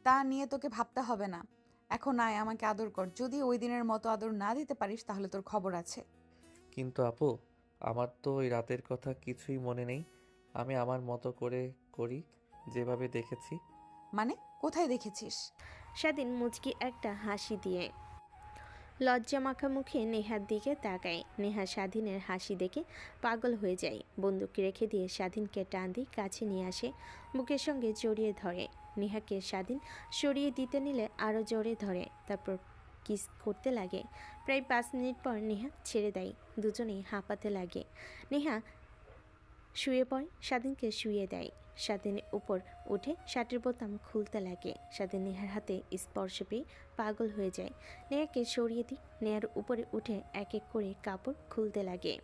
তা নিয়ে তোকে ভাবতে হবে না। এখন আয়, আমাকে আদর কর। যদি ওই দিনের মতো আদর না দিতে পারিস তাহলে তোর খবর আছে। কিন্তু আপু, আমার তো ওই রাতের কথা কিছুই মনে নেই। আমি আমার মতো করে করি, যেভাবে দেখেছি। মানে কোথায় দেখেছিস? স্বাধীন মুচকি একটা হাসি দিয়ে লজ্জা মাখা মুখে নেহার দিকে তাকায়। নেহা স্বাধীনের হাসি দেখে পাগল হয়ে যায়। বন্দুক রেখে দিয়ে স্বাধীনকে টান দিয়ে কাছে নিয়ে আসে, বুকের সঙ্গে জড়িয়ে ধরে। নেহাকে স্বাধীন সরিয়ে দিতে নিলে আরও জোরে ধরে, তারপর কিস করতে লাগে। প্রায় 5 মিনিট পর নেহা ছেড়ে দেয়। দুজনেই হাঁপাতে লাগে। নেহা শুয়ে পড়ে, স্বাধীনকে শুয়ে দেয়। স্বাধীনের উপর উঠে শার্টের বোতাম খুলতে লাগে। স্বাধীন নেহার হাতে স্পর্শ পেয়ে পাগল হয়ে যায়। নেহাকে সরিয়ে দিই, নেহার উপরে উঠে এক এক করে কাপড় খুলতে লাগে।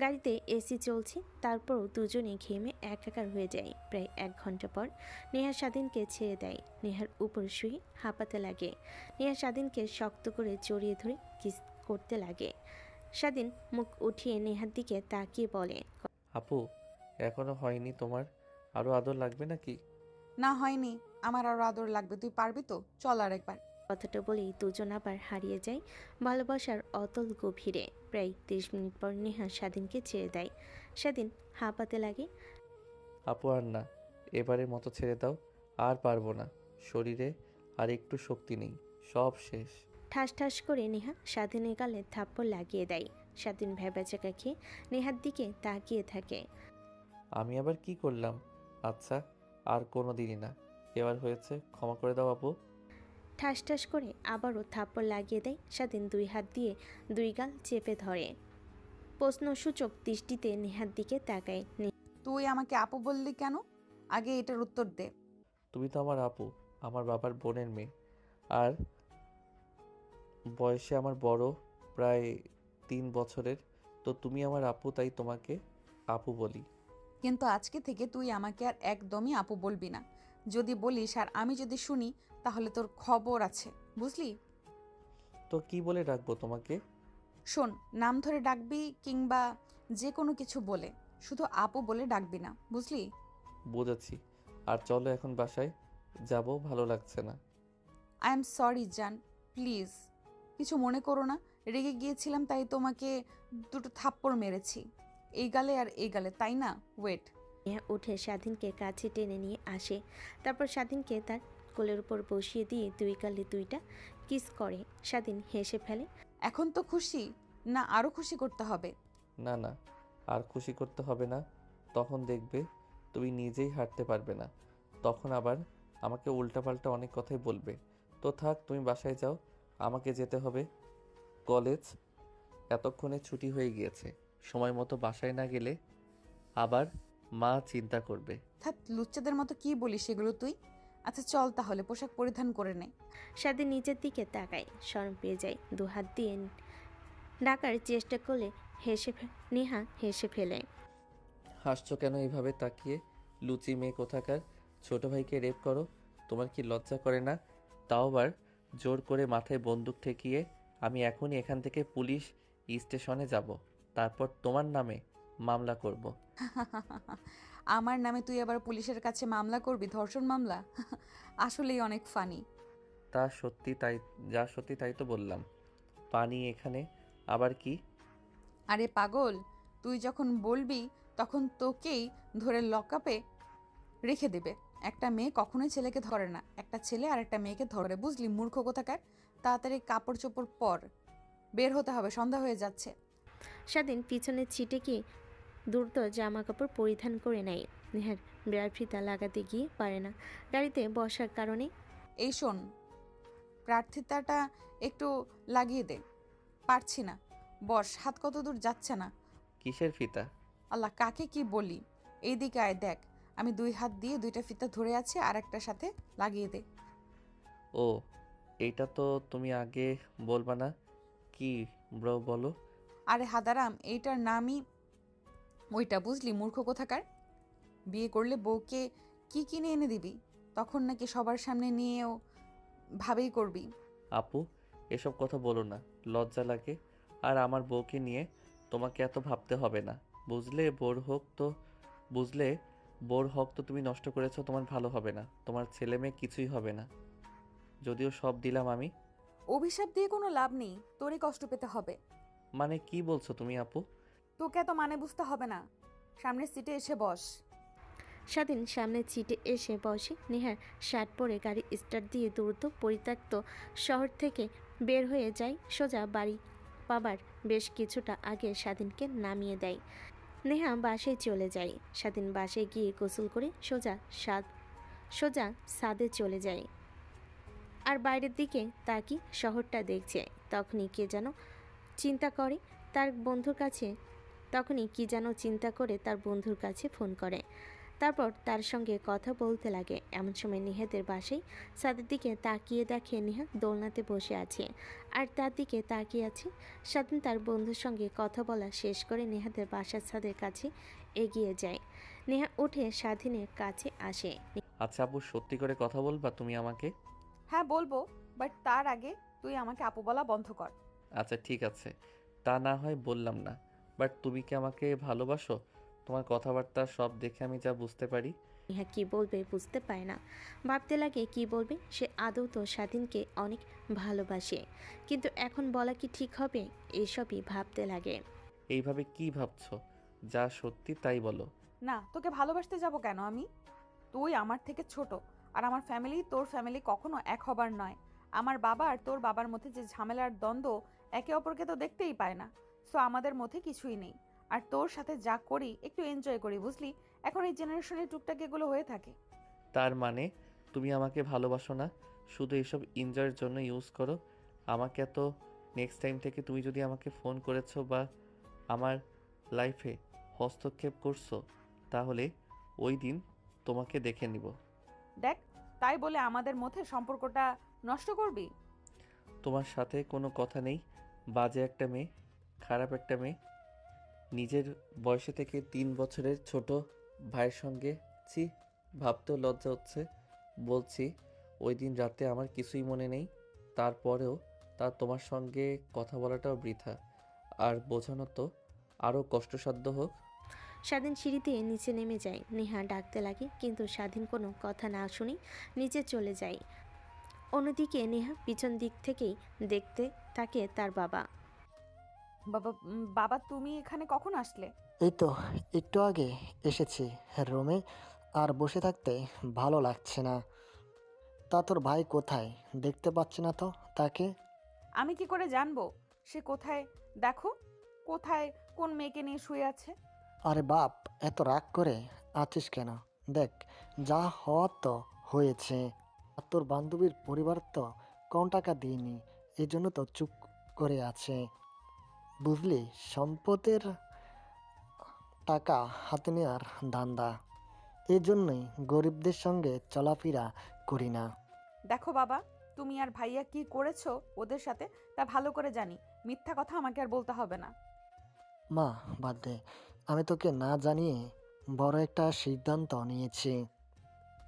গাড়িতে এসি চলছে, তারপরও দুজনে ঘেমে একাকার হয়ে যায়। প্রায় 1 ঘন্টা পর নেহা স্বাধীনকে ছেড়ে দেয়। নেহার উপর শুয়ে হাঁপাতে লাগে। নেহা স্বাধীনকে শক্ত করে জড়িয়ে ধরে কিস করতে লাগে। স্বাধীন মুখ উঠিয়ে নেহার দিকে তাকিয়ে বলে, আপু, এখনো হয়নি তোমার? আরো আদর লাগবে নাকি? না, হয়নি। আমার আরো আদর লাগবে। তুই পারবি তো? চল আর একবার। কথাটা বলেই দুজন আবার হারিয়ে যায় ভালোবাসার অতল গভীরে। প্রায় 30 মিনিট পর নেহা স্বাধীনকে ছেড়ে দেয়। স্বাধীন হাঁপাতে লাগে। আপু আর না, এবারের মতো ছেড়ে দাও। আর পারবো না, শরীরে আর একটু শক্তি নেই, সব শেষ। ঠাস ঠাস করে নেহা স্বাধীনের গালে থাপ্পড় লাগিয়ে দেয়। স্বাধীন ভ্যাবাচাকা খেয়ে নেহার দিকে তাকিয়ে থাকে। আমি আবার কি করলাম? আচ্ছা, আর কোনো দিনই না। এবার হয়েছে, ক্ষমা করে দাও আপু। ঠাস ঠাস করে আবারও থাপ্পড় লাগিয়ে দেয়। স্বাধীন 2 হাত দিয়ে 2 গাল চেপে ধরে। প্রশ্নসূচক দৃষ্টিতে নেহার দিকে তাকায়। তুই আমাকে আপু বললি কেন? আগে এটার উত্তর দে। তুমি তো আমার আপু, আমার বাবার বোনের মেয়ে, আর বয়সে আমার বড়, প্রায় 3 বছরের। তো তুমি আমার আপু, তাই তোমাকে আপু বলি। কিন্তু আজকে থেকে তুই আমাকে আর একদমই আপু বলবি না। যদি বলিস আর আমি যদি শুনি তাহলে তোর খবর আছে, বুঝলি? তো কি বলে ডাকবো তোমাকে? শোন, নাম ধরে ডাকবি কিংবা যে কোনো কিছু বলে, শুধু আপু বলে ডাকবি না, বুঝলি? বুঝেছি। আর চলো এখন বাসায় যাব, ভালো লাগছে না। আই এম সরি জান, প্লিজ কিছু মনে করো না। রেগে গিয়েছিলাম তাই তোমাকে 2টো থাপ্পড় মেরেছি, এই গালে আর এই গালে, তাই না? ওয়েট। নেহা উঠে স্বাধীনকে কাছে টেনে নিয়ে আসে। তারপর স্বাধীনকে তার কোলের উপর বসিয়ে দিয়ে 2 গালে 2টা কিস করে। স্বাধীন হেসে ফেলে। এখন তো খুশি না? আরো খুশি করতে হবে। না না, আর খুশি করতে হবে না। তখন দেখবে তুমি নিজেই হাঁটতে পারবে না, তখন আবার আমাকে উল্টাপাল্টা অনেক কথাই বলবে। তো থাক, তুমি বাসায় যাও, আমাকে যেতে হবে। কলেজ এতক্ষণে ছুটি হয়ে গিয়েছে। সময় মতো বাসায় না গেলে আবার মা চিন্তা করবে। থাক, লুচ্চাদের মতো কি বলিস সেগুলো তুই? আচ্ছা চল তাহলে, পোশাক পরিধান করে নে। স্বাধীন নিচের দিকে তাকায়, শরম পেয়ে যায়। দু হাত দিয়ে ডাকার চেষ্টা করলে নেহা হেসে ফেলে। হাসছো কেন এইভাবে তাকিয়ে? লুচি মেয়ে কোথাকার, ছোট ভাইকে রেপ করো, তোমার কি লজ্জা করে না? তাও আবার জোর করে মাথায় বন্দুক ঠেকিয়ে। আমি এখনই এখান থেকে পুলিশ স্টেশনে যাব, তারপর তোমার নামে মামলা করব। আমার নামে তুই আবার পুলিশের কাছে মামলা করবি? ধর্ষণ মামলা? আসলেই অনেক ফানি। তা সত্যি তাই, যা সত্যি তাই তো বললাম। পানি এখানে আবার কি? আরে পাগল, তুই যখন বলবি তখন তোকেই ধরে লকআপে রেখে দেবে। একটা মেয়ে কখনোই ছেলেকে ধরে না, একটা ছেলে আর একটা মেয়েকে ধরে, বুঝলি মূর্খ কোথাকার? তাড়াতাড়ি কাপড় চোপড় পর, বের হতে হবে, সন্ধ্যা হয়ে যাচ্ছে। স্বাধীন পিছনে ছিটে গিয়ে দ্রুত জামা কাপড় পরিধান করে নেয়। নেহার বিড়ার ফিতা লাগাতে গিয়ে পারে না, গাড়িতে বসার কারণে। এই শোন, প্রার্থিতাটা একটু লাগিয়ে দে। পারছি না, বস, হাত কত দূর যাচ্ছে না। কিসের ফিতা? আল্লাহ, কাকে কি বলি? এইদিকে আয় দেখ, আমি 2 হাত দিয়ে 2টা ফিতা ধরে আছি, আর একটার সাথে লাগিয়ে দে। ও, এইটা তো তুমি আগে বলবা না। কি ব্রো বলো? আরে হাদারাম, এইটার নামই ওইটা, বুঝলি মূর্খ কোথাকার? বিয়ে করলে বউকে কি কিনে এনে দিবি, তখন নাকি সবার সামনে নিয়েও ভাবেই করবি। আপু, এসব কথা বলো না, লজ্জা লাগে। আর আমার বউকে নিয়ে তোমাকে এত ভাবতে হবে না, বুঝলে? বোর হক তো তুমি নষ্ট করেছো, তোমার ভালো হবে না, তোমার ছেলে মেয়ে কিছুই হবে না। যদিও সব দিলাম আমি। অভিশাপ দিয়ে কোনো লাভ নেই, তোরই কষ্ট পেতে হবে। মানে কি বলছো তুমি আপু? তোকে এত মানে বুঝতে হবে না, সামনের সিটে এসে বস। স্বাধীন সামনের সিটে এসে বসে। নেহার শার্ট পরে গাড়ি স্টার্ট দিয়ে দ্রুত পরিত্যক্ত শহর থেকে বের হয়ে যায় সোজা বাড়ি। পাবার বেশ কিছুটা আগে স্বাধীনকে নামিয়ে দেয়। নেহা বাসায় চলে যায়। স্বাধীন বাসায় গিয়ে গোসল করে সোজা ছাদে চলে যায়। আর বাইরের দিকে তাকি শহরটা দেখছে। তখনই কি যেন চিন্তা করে তার বন্ধুর কাছে ফোন করে। তারপর তার সঙ্গে কথা বলতে লাগে। এমন সময় নিহাদের বাসায় ছাদের দিকে তাকিয়ে দেখে নেহা দোলনাতে বসে আছে আর তার দিকে তাকিয়ে আছে স্বাধীন। তার বন্ধুর সঙ্গে কথা বলা শেষ করে নেহাদের বাসার ছাদের কাছে এগিয়ে যায়। নেহা উঠে স্বাধীনের কাছে আসে। আচ্ছা আপু, সত্যি করে কথা বলবা তুমি আমাকে? হ্যাঁ বলবো, বাট তার আগে তুই আমাকে আপু বলা বন্ধ কর। আচ্ছা ঠিক আছে, তা না হয় বললাম না, বাট তুমি কি আমাকে ভালোবাসো? তোমার কথাবার্তা সব দেখে আমি যা বুঝতে পারি। নেহা কি বলবে বুঝতে পারে না, ভাবতে লাগে কি বলবে। সে আদৌ তো স্বাধীনকে অনেক ভালোবাসে, কিন্তু এখন বলা কি ঠিক হবে? এসবই ভাবতে লাগে। এইভাবে কি ভাবছো? যা সত্যি তাই বলো। না, তোকে ভালোবাসতে যাব কেন আমি? তুই আমার থেকে ছোট, আর আমার ফ্যামিলি তোর ফ্যামিলি কখনো এক হবার নয়। আমার বাবা আর তোর বাবার মধ্যে যে ঝামেলার দ্বন্দ্ব, একে অপরকে তো দেখতেই পায় না। সো আমাদের মধ্যে কিছুই নেই। আর তোর সাথে যা করি একটু এনজয় করি, বুঝলি? এখন এই জেনারেশনে টুকটাক এগুলো হয়ে থাকে। তার মানে তুমি আমাকে ভালোবাসো না, শুধু এসব এনজয়ের জন্য ইউজ করো আমাকে। এত নেক্সট টাইম থেকে তুমি যদি আমাকে ফোন করেছো বা আমার লাইফে হস্তক্ষেপ করছো, তাহলে ওই দিন তোমাকে দেখে নিব। দেখ, তাই বলে আমাদের মধ্যে সম্পর্কটা নষ্ট করবি? তোমার সাথে কোনো কথা নেই। বাজে একটা মেয়ে, খারাপ একটা মেয়ে, নিজের বয়সে থেকে 3 বছরের ছোট ভাইয়ের সঙ্গে। ছি, ভাবতেও লজ্জা হচ্ছে। বলছি, ওই দিন রাতে আমার কিছুই মনে নেই, তারপরেও তোমার সঙ্গে কথা বলাটাও বৃথা। আর বোঝানো তো আরও কষ্টসাধ্য হোক। স্বাধীন সিঁড়িতে নিচে নেমে যায়। নেহা ডাকতে লাগে, কিন্তু স্বাধীন কোনো কথা না শুনে নিচে চলে যায়। অন্যদিকে নেহা পিছন দিক থেকেই দেখতে থাকে তার বাবা। বাবা, তুমি এখানে কখন আসলে? এই তো একটু আগে এসেছি রুমে, আর বসে থাকতে ভালো লাগছে না। তা তোর ভাই কোথায়? দেখতে পাচ্ছি না তো তাকে। আমি কি করে জানবো সে কোথায়? দেখো, কোথায় কোন মেয়েকে নিয়ে শুয়ে আছে। আরে বাপ, এত রাগ করে আছিস কেন? দেখ, যা হওয়ার তো হয়েছে। আর তোর বান্ধবীর পরিবার তো কোন টাকা দিইনি, এই জন্য তো চুপ করে আছে। বুঝলি, সম্পদের টাকা হাতে নেওয়ার ধান্দা, এই জন্যই গরিবদের সঙ্গে চলাফেরা করি না। দেখো বাবা, তুমি আর ভাইয়া কি করেছো ওদের সাথে তা ভালো করে জানি। মিথ্যা কথা আমাকে আর বলতে হবে না। মা, বাদ দে, আমি তোকে না জানিয়ে বড় একটা সিদ্ধান্ত নিয়েছি।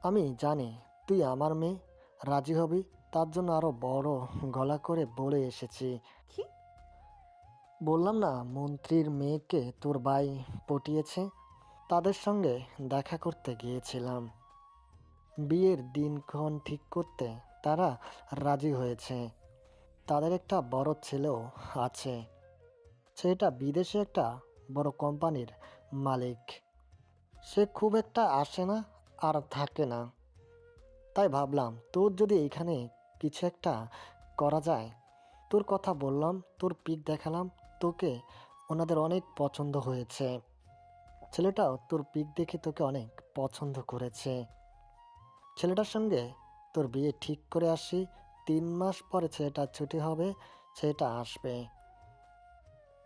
আমি জানি তুই আমার মেয়ে, রাজি হবি, তার জন্য আরো বড় গলা করে বলে এসেছি। কি? বললাম না, মন্ত্রীর মেয়েকে তোর ভাই পটিয়েছে, তাদের সঙ্গে দেখা করতে গিয়েছিলাম। বিয়ের দিনক্ষণ ঠিক করতে তারা রাজি হয়েছে। তাদের একটা বড় ছেলেও আছে, সেটা বিদেশে একটা বড় কোম্পানির মালিক। সে খুব একটা আসে না আর থাকে না, তাই ভাবলাম তোর যদি এখানে কিছু একটা করা যায়। তোর কথা বললাম, তোর পিক দেখালাম, তোকে ওনাদের অনেক পছন্দ হয়েছে। ছেলেটাও তোর পিক দেখে তোকে অনেক পছন্দ করেছে। ছেলেটার সঙ্গে তোর বিয়ে ঠিক করে আসি, 3 মাস পরে ছেলেটার ছুটি হবে, ছেলেটা আসবে।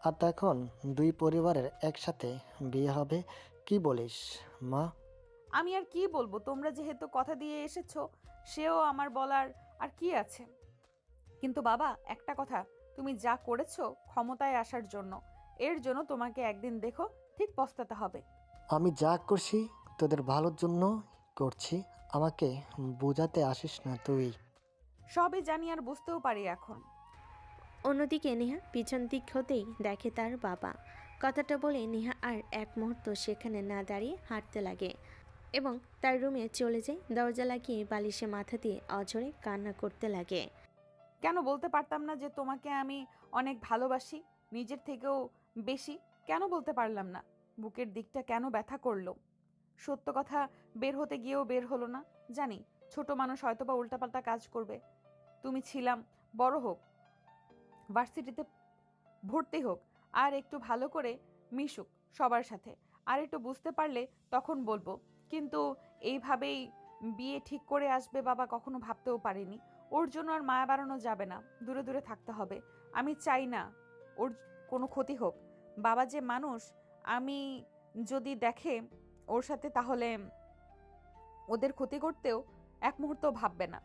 আর তখন দুই পরিবারের একসাথে বিয়ে হবে। কি বলিস মা? আমি আর কি বলবো, তোমরা যেহেতু কথা দিয়ে এসেছো, সেও আমার বলার আর কি আছে। কিন্তু বাবা, একটা কথা, তুমি যা করেছো ক্ষমতায় আসার জন্য, এর জন্য তোমাকে একদিন দেখো ঠিক পস্তাতে হবে। আমি যা করছি তোদের ভালোর জন্য করছি, আমাকে বোঝাতে আসিস না তুই। সবই জানি আর বুঝতেও পারি এখন। অন্যদিকে নেহা পিছন দিক হতেই দেখে তার বাবা। কথাটা বলে নেহা আর এক মুহূর্ত সেখানে না দাঁড়িয়ে হাঁটতে লাগে এবং তার রুমে চলে যায়। দরজা লাগিয়ে বালিশে মাথা দিয়ে অঝরে কান্না করতে লাগে। কেন বলতে পারতাম না যে তোমাকে আমি অনেক ভালোবাসি, নিজের থেকেও বেশি? কেন বলতে পারলাম না? বুকের দিকটা কেন ব্যথা করলো? সত্য কথা বের হতে গিয়েও বের হলো না। জানি ছোট মানুষ হয়তোবা উল্টাপাল্টা কাজ করবে। তুমি ছিলাম, বড় হোক, ভার্সিটিতে ভর্তি হোক, আর একটু ভালো করে মিশুক সবার সাথে, আর একটু বুঝতে পারলে তখন বলবো। কিন্তু এইভাবেই বিয়ে ঠিক করে আসবে বাবা কখনো ভাবতেও পারিনি। ওর জন্য আর মায়া বাড়ানো যাবে না, দূরে দূরে থাকতে হবে। আমি চাই না ওর কোনো ক্ষতি হোক। বাবা যে মানুষ, আমি যদি দেখে ওর সাথে, তাহলে ওদের ক্ষতি করতেও এক মুহূর্ত ভাববে না।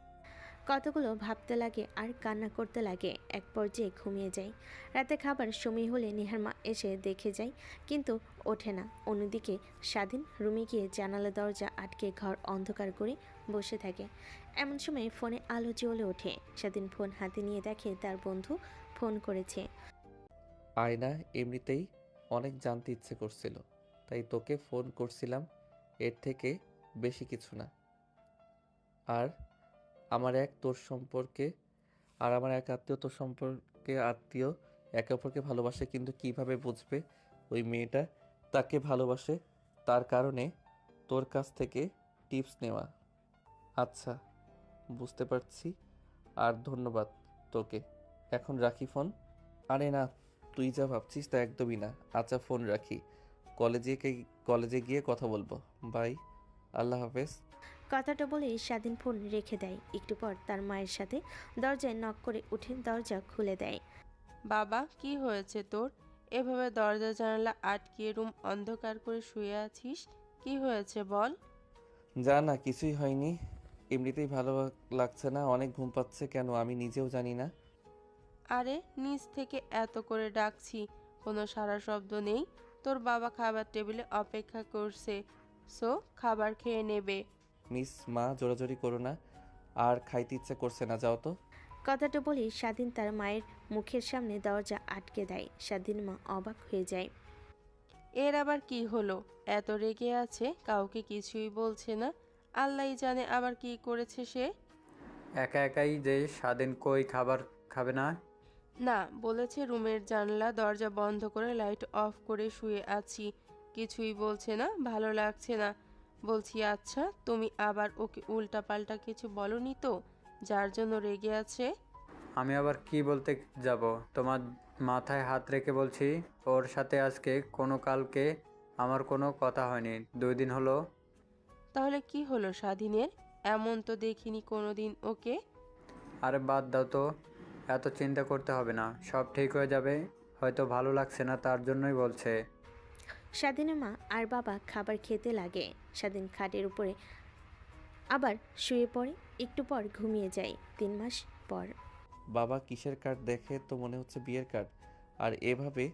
কতগুলো ভাবতে লাগে আর কান্না করতে লাগে, এক পর্যায়ে ঘুমিয়ে যায়। রাতে খাবার সময় হলে নেহার মা এসে দেখে যায়, কিন্তু ওঠে না। অন্যদিকে স্বাধীন রুমে গিয়ে জানালা দরজা আটকে ঘর অন্ধকার করে বসে থাকে। এমন সময় ফোনে আলো জ্বলে ওঠে। স্বাধীন ফোন হাতে নিয়ে দেখে তার বন্ধু ফোন করেছে। আয়না, এমনিতেই অনেক জানতে ইচ্ছে করছিল, তাই তোকে ফোন করছিলাম, এর থেকে বেশি কিছু না। আর আমার এক তোর সম্পর্কে আর আমার এক আত্মীয় তোর সম্পর্কে আত্মীয় একে অপরকে ভালোবাসে, কিন্তু কিভাবে বুঝবে ওই মেয়েটা তাকে ভালোবাসে? তার কারণে তোর কাছ থেকে টিপস নেওয়া। আচ্ছা, বুঝতে পারছি, আর ধন্যবাদ তোকে। এখন রাখি ফোন। আরে না, তুই যা ভাবছিস তা একদমই না। আচ্ছা, ফোন রাখি, কলেজে গিয়ে কথা বলবো। বাই, আল্লাহ হাফেজ। কথাটা বলে স্বাধীন ফোন রেখে দেয়। একটু পর তার মায়ের সাথে দরজায় নক করে উঠে দরজা খুলে দেয়। বাবা, কি হয়েছে তোর? এভাবে দরজা জানালা আটকিয়ে রুম অন্ধকার করে শুয়ে আছিস, কি হয়েছে বল? যা না, কিছুই হয়নি, এমনিতেই ভালো লাগছে না, অনেক ঘুম পাচ্ছে, কেন আমি নিজেও জানি না। আরে নিচ থেকে এত করে ডাকছি, কোনো সাড়া শব্দ নেই। তোর বাবা খাবার টেবিলে অপেক্ষা করছে, সো খাবার খেয়ে নেবে। মিস মা, জোরাজোরি করো না, আর খাইতে ইচ্ছে করছে না, যাও তো। কথাটা বলেই স্বাধীন তার মায়ের মুখের সামনে দরজা আটকে দেয়। স্বাধীন মা অবাক হয়ে যায়। এর আবার কি হলো? এত রেগে আছে, কাউকে কিছুই বলছে না। আল্লাহই জানে আবার কি করেছে সে। একা একাই যে স্বাধীন কই খাবার খাবে না? না, বলেছে রুমের জানলা দরজা বন্ধ করে লাইট অফ করে শুয়ে আছি, কিছুই বলছে না, ভালো লাগছে না। বলছি আচ্ছা, তুমি আবার ওকে উল্টা পাল্টা কিছু বলনি তো, যার জন্য রেগে আছে? আমি আবার কি বলতে যাব? তোমার মাথায় হাত রেখে বলছি, ওর সাথে আজকে কালকে আমার কোনো কথা হয়নি, 2 দিন হলো। তাহলে কি হলো স্বাধীনের? এমন তো দেখিনি কোনোদিন ওকে। আরে বাদ দাও তো, এত চিন্তা করতে হবে না, সব ঠিক হয়ে যাবে। হয়তো ভালো লাগছে না তার জন্যই বলছে। স্বাধীনের মা আর বাবা খাবার খেতে লাগে। স্বাধীন খাটের উপরে আবার শুয়ে পড়ে, একটু পর ঘুমিয়ে যায়। 3 মাস পর। বাবা কিসের কার্ড দেখে তো মনে হচ্ছে বিয়ের কার্ড। আর এভাবে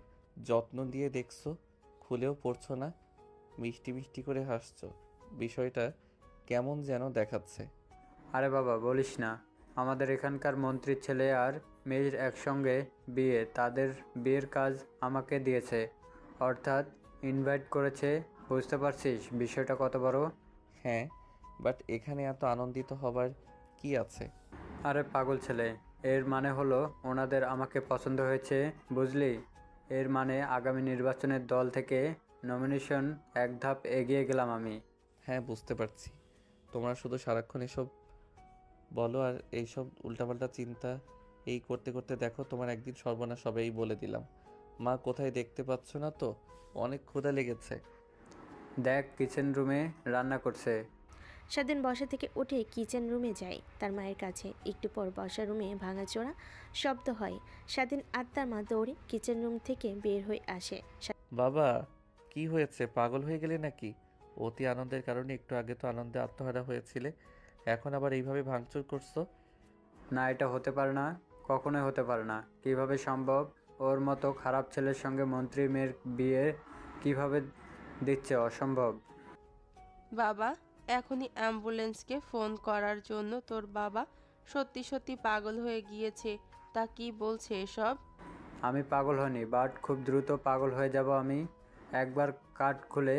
যত্ন দিয়ে দেখছো, খুলেও পড়ছো না, মিষ্টি মিষ্টি করে হাসছো। বিষয়টা কেমন যেন দেখাচ্ছে। আরে বাবা বলিস না, আমাদের এখানকার মন্ত্রীর ছেলে আর মেয়ের একসঙ্গে বিয়ে, তাদের বিয়ের কাজ আমাকে দিয়েছে, অর্থাৎ ইনভাইট করেছে। বুঝতে পারছিস বিষয়টা কত বড়? হ্যাঁ, বাট এখানে এত আনন্দিত হবার কি আছে? আরে পাগল ছেলে, এর মানে হলো ওনাদের আমাকে পছন্দ হয়েছে, বুঝলি? এর মানে আগামী নির্বাচনের দল থেকে নমিনেশন এক ধাপ এগিয়ে গেলাম আমি। হ্যাঁ, বুঝতে পারছি। তোমরা শুধু সারাক্ষণ এসব বলো আর এইসব উল্টাপাল্টা চিন্তা এই করতে করতে দেখো তোমার একদিন সর্বনাশ হবে, এই বলে দিলাম। মা কোথায় দেখতে পাচ্ছ না তো? অনেক ক্ষুধা লেগেছে। দেখ কিচেন রুমে রান্না করছে। স্বাধীন বসা থেকে উঠে কিচেন রুমে যায় তার মায়ের কাছে। একটু পর বসা রুমে ভাঙাচোরা শব্দ হয়। স্বাধীন আর তার মা দৌড়ে কিচেন রুম থেকে বের হয়ে আসে। বাবা, কি হয়েছে? পাগল হয়ে গেলে নাকি? অতি আনন্দের কারণে একটু আগে তো আনন্দে আত্মহারা হয়েছিলে, এখন আবার এইভাবে ভাঙচুর করছো? না, এটা হতে পারে না, কখনোই হতে পারে না। কিভাবে সম্ভব? ওর মতো খারাপ ছেলের সঙ্গে মন্ত্রী মেয়ের বিয়ে কিভাবে দিচ্ছে? অসম্ভব। বাবা, এখনই অ্যাম্বুলেন্সকে ফোন করার জন্য তোর বাবা সত্যি সত্যি পাগল হয়ে গিয়েছে। তা কি বলছে এসব? আমি পাগল হইনি, বাট খুব দ্রুত পাগল হয়ে যাব আমি। একবার কার্ড খুলে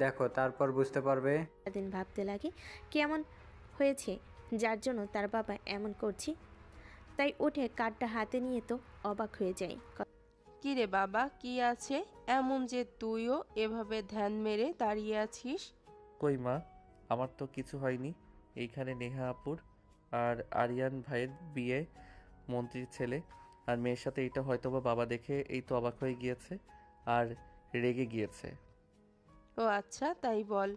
দেখো, তারপর বুঝতে পারবে। স্বাধীন ভাবতে লাগে কেমন হয়েছে যার জন্য তার বাবা এমন করছে। তাই উঠে কার্ডটা হাতে নিয়ে তো অবাক হয়ে যায়। কি রে বাবা, কি আছে এমন যে তুইও এভাবে ধ্যান মেরে দাঁড়িয়ে আছিস? কই মা, আমার তো কিছু হয়নি। এইখানে নেহা আপুর আর আরিয়ান ভাইয়ের বিয়ে, মন্ত্রীর ছেলে আর মেয়ের সাথে। এইটা হয়তোবা বাবা দেখে এই তো অবাক হয়ে গিয়েছে আর রেগে গিয়েছে। ও আচ্ছা, তাই বল।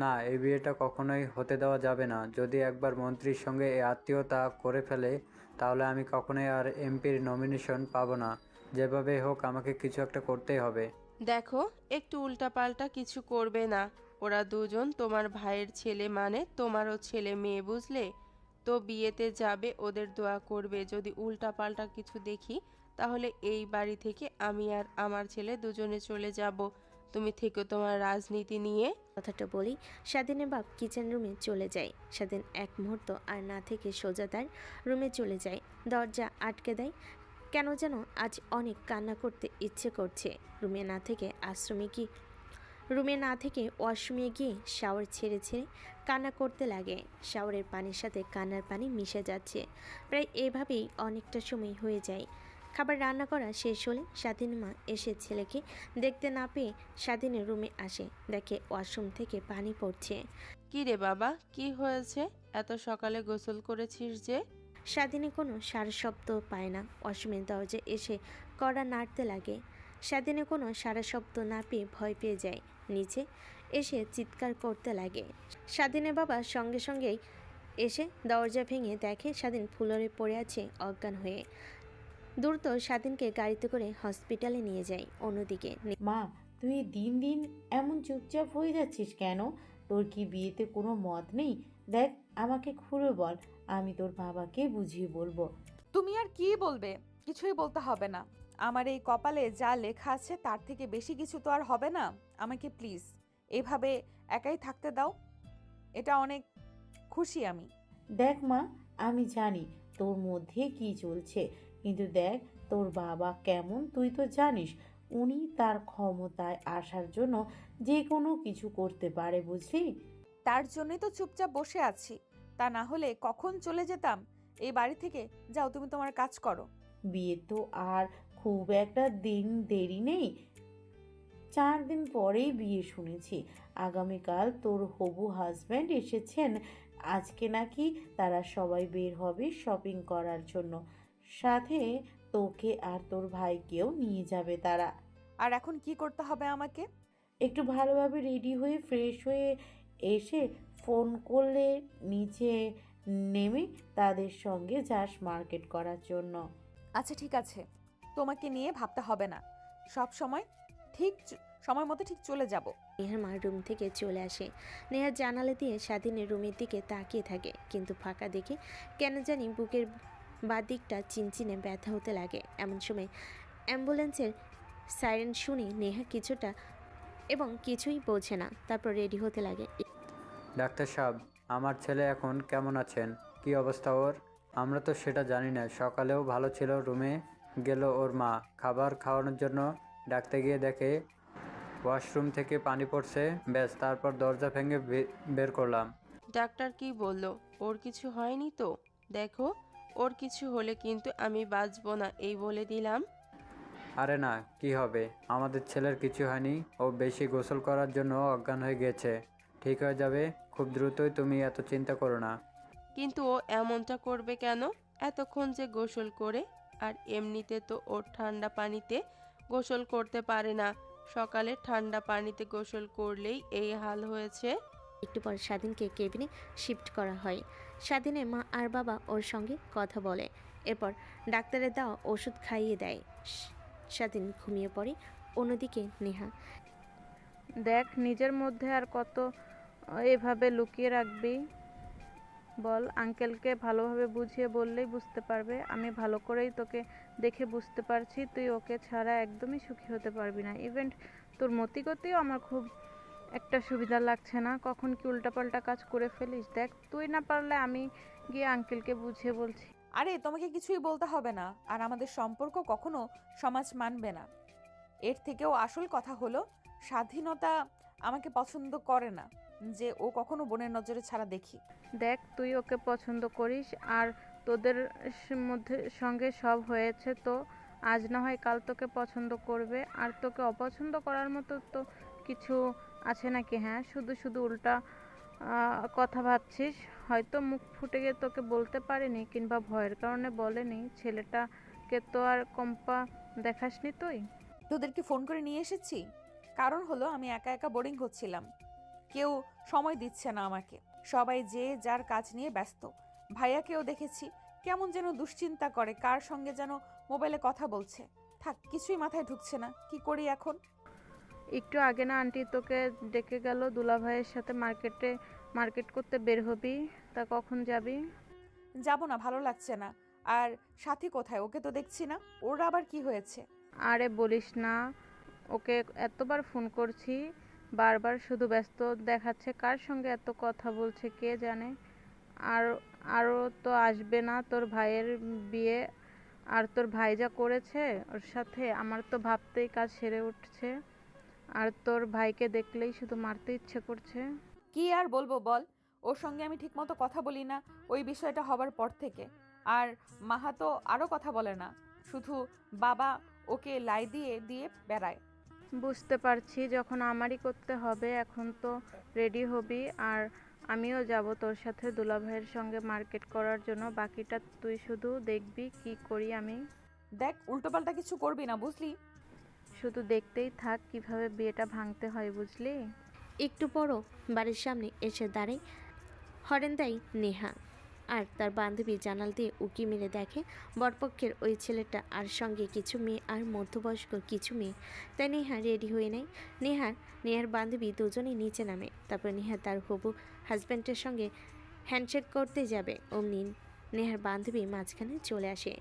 না, এই বিয়েটা কখনোই হতে দেওয়া যাবে না। যদি একবার মন্ত্রীর সঙ্গে এই আত্মীয়তা করে ফেলে, তাহলে আমি কখনোই আর এমপির নমিনেশন পাবো না। যেভাবে হোক আমাকে কিছু একটা করতেই হবে। দেখো, একটু উল্টাপাল্টা কিছু করবে না। ওরা দুজন তোমার ভাইয়ের ছেলে, মানে তোমারও ছেলে মেয়ে, বুঝলে তো? বিয়েতে যাবে, ওদের দোয়া করবে। যদি উল্টাপাল্টা কিছু দেখি, তাহলে এই বাড়ি থেকে আমি আর আমার ছেলে দুজনে চলে যাব। তুমি থেকো তোমার রাজনীতি নিয়ে। কথাটা বলি স্বাধীনের বাপ কিচেন রুমে চলে যায়। স্বাধীন এক মুহূর্ত আর না থেকে সোজা তার রুমে চলে যায়, দরজা আটকে দেয়। কেন যেন আজ অনেক কান্না করতে ইচ্ছে করছে। রুমে না থেকে ওয়াশরুমে গিয়ে শাওয়ার ছেড়ে ছেড়ে কান্না করতে লাগে। শাওয়ারের পানির সাথে কান্নার পানি মিশে যাচ্ছে। প্রায় এভাবেই অনেকটা সময় হয়ে যায়। খাবার রান্না করা শেষ হলে স্বাধীন মা এসে ছেলেকে দেখতে না পেয়ে স্বাধীনের রুমে আসে। দেখে ওয়াশরুম থেকে পানি পড়ছে। কি রে বাবা, কি হয়েছে? এত সকালে গোসল করেছিস যে? স্বাধীনে কোনো সারা শব্দ পায় না। ওয়াশরুমের দরজা এসে কড়া নাড়তে লাগে। স্বাধীনে কোনো সারা শব্দ না পেয়ে ভয় পেয়ে যায়। নিচে এসে চিৎকার করতে লাগে। স্বাধীনের বাবা সঙ্গে সঙ্গেই এসে দরজা ভেঙে দেখে স্বাধীন ফ্লোরে পড়ে আছে অজ্ঞান হয়ে। দ্রুত স্বাধীনকে গাড়িতে করে হসপিটালে নিয়ে যায়। অন্যদিকে মা, তুই দিন দিন এমন চুপচাপ হয়ে যাচ্ছিস কেন? তোর কি বিয়েতে কোনো মত নেই? দেখ, আমাকে খুলে বল, আমি তোর বাবাকে বুঝিয়ে বলবো। তুমি আর কি বলবে? কিছুই বলতে হবে না। আমার এই কপালে যা লেখা আছে তার থেকে বেশি কিছু তো আর হবে না। আমাকে প্লিজ এভাবে একাই থাকতে দাও। এটা অনেক খুশি আমি। দেখ মা, আমি জানি তোর মধ্যে কি চলছে, কিন্তু দেখ তোর বাবা কেমন তুই তো জানিস। উনি তার ক্ষমতায় আসার জন্য যে কোনো কিছু করতে পারে, বুঝলি? তার জন্যই তো চুপচাপ বসে আছি। তা না হলে কখন চলে যেতাম এই বাড়ি থেকে। যাও, তুমি তোমার কাজ করো। বিয়ে তো আর খুব একটা দিন দেরি নেই, 4 দিন পরেই বিয়ে শুনেছি। আগামীকাল তোর হবু হাজব্যান্ড এসেছেন। আজকে নাকি তারা সবাই বের হবে শপিং করার জন্য, সাথে তোকে আর তোর ভাইকেও নিয়ে যাবে তারা। আর এখন কি করতে হবে আমাকে? একটু ভালোভাবে রেডি হয়ে ফ্রেশ হয়ে এসে ফোন করলে নিচে নেমে তাদের সঙ্গে যাস মার্কেট করার জন্য। আচ্ছা ঠিক আছে, তোমাকে নিয়ে ভাবতে হবে না, সব সময় ঠিক সময় মতো ঠিক চলে যাব। নেহার মা রুম থেকে চলে আসে। নেহার জানালা দিয়ে স্বাধীনের রুমের দিকে তাকিয়ে থাকে, কিন্তু ফাঁকা দেখে কেন জানি বুকের বাঁ দিকটা চিনচিনে ব্যথা হতে লাগে। এমন সময় অ্যাম্বুলেন্সের সাইরেন শুনে নেহা কিছুই বোঝে না, তারপর রেডি হতে লাগে। ডাক্তার সাহেব, আমার ছেলে এখন কেমন আছেন? কি অবস্থা ওর? আমরা তো সেটা জানি না। সকালেও ভালো ছিল, রুমে গেল ওর মা খাবার খাওয়ানোর জন্য, ডাকতে গিয়ে দেখে ওয়াশরুম থেকে পানি পড়ছে, ব্যাস তারপর দরজা ভেঙে বের করলাম। ডাক্তার কি বলল? ওর কিছু হয়নি তো? দেখো, ওর কিছু হলে কিন্তু আমি বাঁচবো না, এই বলে দিলাম। আরে না, কি হবে, আমাদের ছেলের কিছু হয়নি। ও বেশি গোসল করার জন্য অজ্ঞান হয়ে গেছে, ঠিক হয়ে যাবে খুব দ্রুতই, তুমি এত চিন্তা করো না। কিন্তু ও এমনটা করবে কেন? এতক্ষণ যে গোসল করে, আর এমনিতে তো ওর ঠান্ডা পানিতে গোসল করতে পারে না। সকালে ঠান্ডা পানিতে গোসল করলেই এই হাল হয়েছে। একটু পর স্বাধীনকে কেবিনে শিফট করা হয়। স্বাধীনের মা আর বাবা ওর সঙ্গে কথা বলে, এরপর ডাক্তারের দেওয়া ওষুধ খাইয়ে দেয়। স্বাধীন ঘুমিয়ে পড়ে। অন্যদিকে নেহা। দেখ, নিজের মধ্যে আর কত এভাবে লুকিয়ে রাখবি বল? আঙ্কেলকে ভালোভাবে বুঝিয়ে বললেই বুঝতে পারবে। আমি ভালো করেই তোকে দেখে বুঝতে পারছি তুই ওকে ছাড়া একদমই সুখী হতে পারবি না। ইভেন্ট তোর মতিগতিও আমার খুব একটা সুবিধা লাগছে না। কখন কি উল্টাপাল্টা কাজ করে ফেলিস। দেখ, তুই না পারলে আমি গিয়ে আঙ্কেলকে বুঝিয়ে বলছি। আরে তোমাকে কিছুই বলতে হবে না, আর আমাদের সম্পর্ক কখনো সমাজ মানবে না। এর থেকেও আসল কথা হলো, স্বাধীনতা আমাকে পছন্দ করে না যে ও কখনো বোনের নজরে ছাড়া দেখি। দেখ, তুই ওকে পছন্দ করিস আর তোদের সঙ্গে সব হয়েছে, তো আজ না হয় কাল তোকে পছন্দ করবে। আর তোকে অপছন্দ করার মতো তো কিছু আছে নাকি? হ্যাঁ, শুধু শুধু উল্টা কথা ভাবছিস। হয়তো মুখ ফুটে গিয়ে তোকে বলতে পারেনি, কিংবা ভয়ের কারণে বলেনি। ছেলেটাকে তো আর কম্পা দেখাসনি তুই। তোদেরকে ফোন করে নিয়ে এসেছি, কারণ হলো আমি একা একা বোরিং হচ্ছিলাম, কেউ সময় দিচ্ছে না আমাকে, সবাই যে যার কাজ নিয়ে ব্যস্ত। ভাইয়াকেও দেখেছি কেমন যেন দুশ্চিন্তা করে, কার সঙ্গে যেন মোবাইলে কথা বলছে। থাক, কিছুই মাথায় ঢুকছে না, কি করি এখন? একটু আগে না আন্টি তোকে ডেকে গেল দুলাভাইয়ের সাথে মার্কেট করতে বের হবি, তা কখন যাবি? যাব না, ভালো লাগছে না। আর সাথী কোথায়? ওকে তো দেখছি না, ওর আবার কি হয়েছে? আরে বলিস না, ওকে এতবার ফোন করছি, বারবার শুধু ব্যস্ত দেখাচ্ছে। কার সঙ্গে এত কথা বলছে কে জানে। আর আরও তো আসবে না তোর ভাইয়ের বিয়ে, আর তোর ভাই যা করেছে ওর সাথে, আমার তো ভাবতেই কাজ সেরে উঠছে। আর তোর ভাইকে দেখলেই শুধু মারতে ইচ্ছে করছে। কি আর বলবো বল, ওর সঙ্গে আমি ঠিকমতো কথা বলি না ওই বিষয়টা হবার পর থেকে। আর মাহা তো আরও কথা বলে না, শুধু বাবা ওকে লাই দিয়ে দিয়ে বেড়ায়। বুঝতে পারছি, যখন আমারই করতে হবে, এখন তো রেডি হবি। আর আমিও যাব তোর সাথে দুলাভাইয়ের সঙ্গে মার্কেট করার জন্য। বাকিটা তুই শুধু দেখবি কি করি আমি। দেখ, উল্টোপাল্টা কিছু করবি না, বুঝলি? শুধু দেখতেই থাক কিভাবে বিয়েটা ভাঙতে হয়, বুঝলি? একটু পরও বাড়ির সামনে এসে দাঁড়ায় হরেন দেয় নেহা। আর তার বান্ধবী জানাল দিয়ে উকি মেরে দেখে বরপক্ষের ওই ছেলেটা আর সঙ্গে কিছু মেয়ে আর মধ্যবয়স্ক কিছু মেয়ে। তাই নেহা রেডি হয়ে নেয়। নেহার বান্ধবী দুজনেই নিচে নামে। তারপর নেহা তার হবু হাজব্যান্ডের সঙ্গে হ্যান্ডশেক করতে যাবে, অমনি নেহার বান্ধবী মাঝখানে চলে আসে।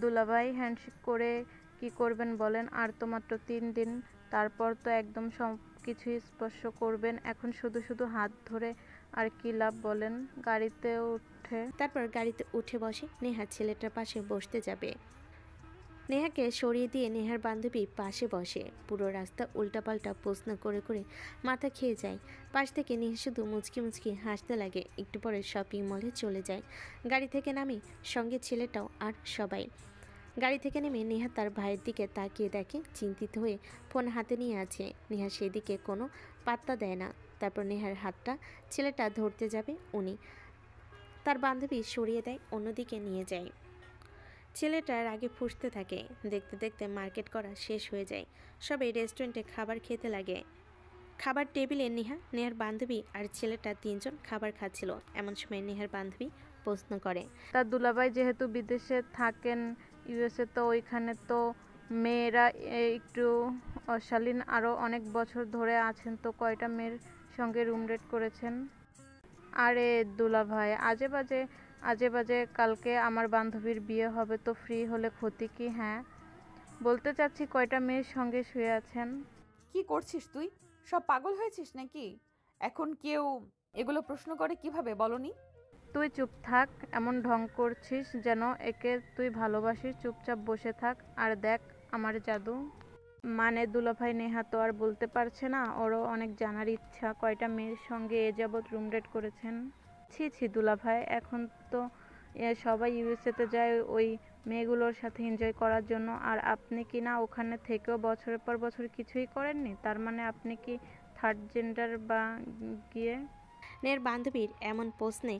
দুলাভাই, হ্যান্ডশেক করে কি করবেন বলেন? আর তো মাত্র 3 দিন, তারপর তো একদম সব কিছুই স্পর্শ করবেন। এখন শুধু শুধু হাত ধরে আর কি লাভ বলেন? তারপর গাড়িতে উঠে বসে। নেহা ছেলেটার পাশে বসতে যাবে, নেহাকে সরিয়ে দিয়ে নেহার বান্ধবী পাশে বসে। পুরো রাস্তা উল্টাপাল্টা প্রশ্ন করে করে মাথা খেয়ে যায়। পাশ থেকে নেহা শুধু মুচকি মুচকি হাসতে লাগে। একটু পরে শপিং মলে চলে যায়। গাড়ি থেকে নামে সঙ্গে ছেলেটাও আর সবাই। গাড়ি থেকে নেমে নেহা তার ভাইয়ের দিকে তাকিয়ে দেখে চিন্তিত হয়ে ফোন হাতে নিয়ে আছে। নেহা সেদিকে কোনো পাত্তা দেয় না। তারপর নেহার হাতটা ছেলেটা ধরতে যাবে, উনি তার বান্ধবী সরিয়ে দেয়, অন্যদিকে নিয়ে যায়। ছেলেটার আগে ফুঁসতে থাকে। দেখতে দেখতে মার্কেট করা শেষ হয়ে যায়। সবাই রেস্টুরেন্টে খাবার খেতে লাগে। খাবার টেবিলে নেহার বান্ধবী আর ছেলেটা তিনজন খাবার খাচ্ছিল। এমন সময় নেহার বান্ধবী প্রশ্ন করে, তার দুলাভাই যেহেতু বিদেশে থাকেন ইউএসএ, তো ওইখানে তো মেয়েরা একটু অশালীন, আরও অনেক বছর ধরে আছেন, তো কয়টা মেয়ের সঙ্গে রুম রেট করেছেন? আরে দুলাভাই, আজে বাজে কালকে আমার বান্ধবীর বিয়ে হবে, তো ফ্রি হলে ক্ষতি কি? হ্যাঁ, বলতে চাচ্ছি কয়টা মেয়ের সঙ্গে শুয়ে আছেন। কি করছিস তুই? সব পাগল হয়েছিস নাকি? এখন কেউ এগুলো প্রশ্ন করে কিভাবে বলনি? তুই চুপ থাক, এমন ঢং করছিস যেন একে তুই ভালোবাসিস। চুপচাপ বসে থাক আর দেখ আমার জাদু। মানে দুলাভাই, নেহা তো আর বলতে পারছে না, ওরও অনেক জানার ইচ্ছা কয়টা মেয়ের সঙ্গে এ যাবৎ রুম রেট করেছেন। ছি ছি দুলাভাই, এখন তো সবাই ইউএসএতে যায় ওই মেয়েগুলোর সাথে এনজয় করার জন্য, আর আপনি কি না ওখানে থেকেও বছরের পর বছর কিছুই করেননি? তার মানে আপনি কি থার্ড জেন্ডার বা গিয়ে? নেহার বান্ধবীর এমন প্রশ্নে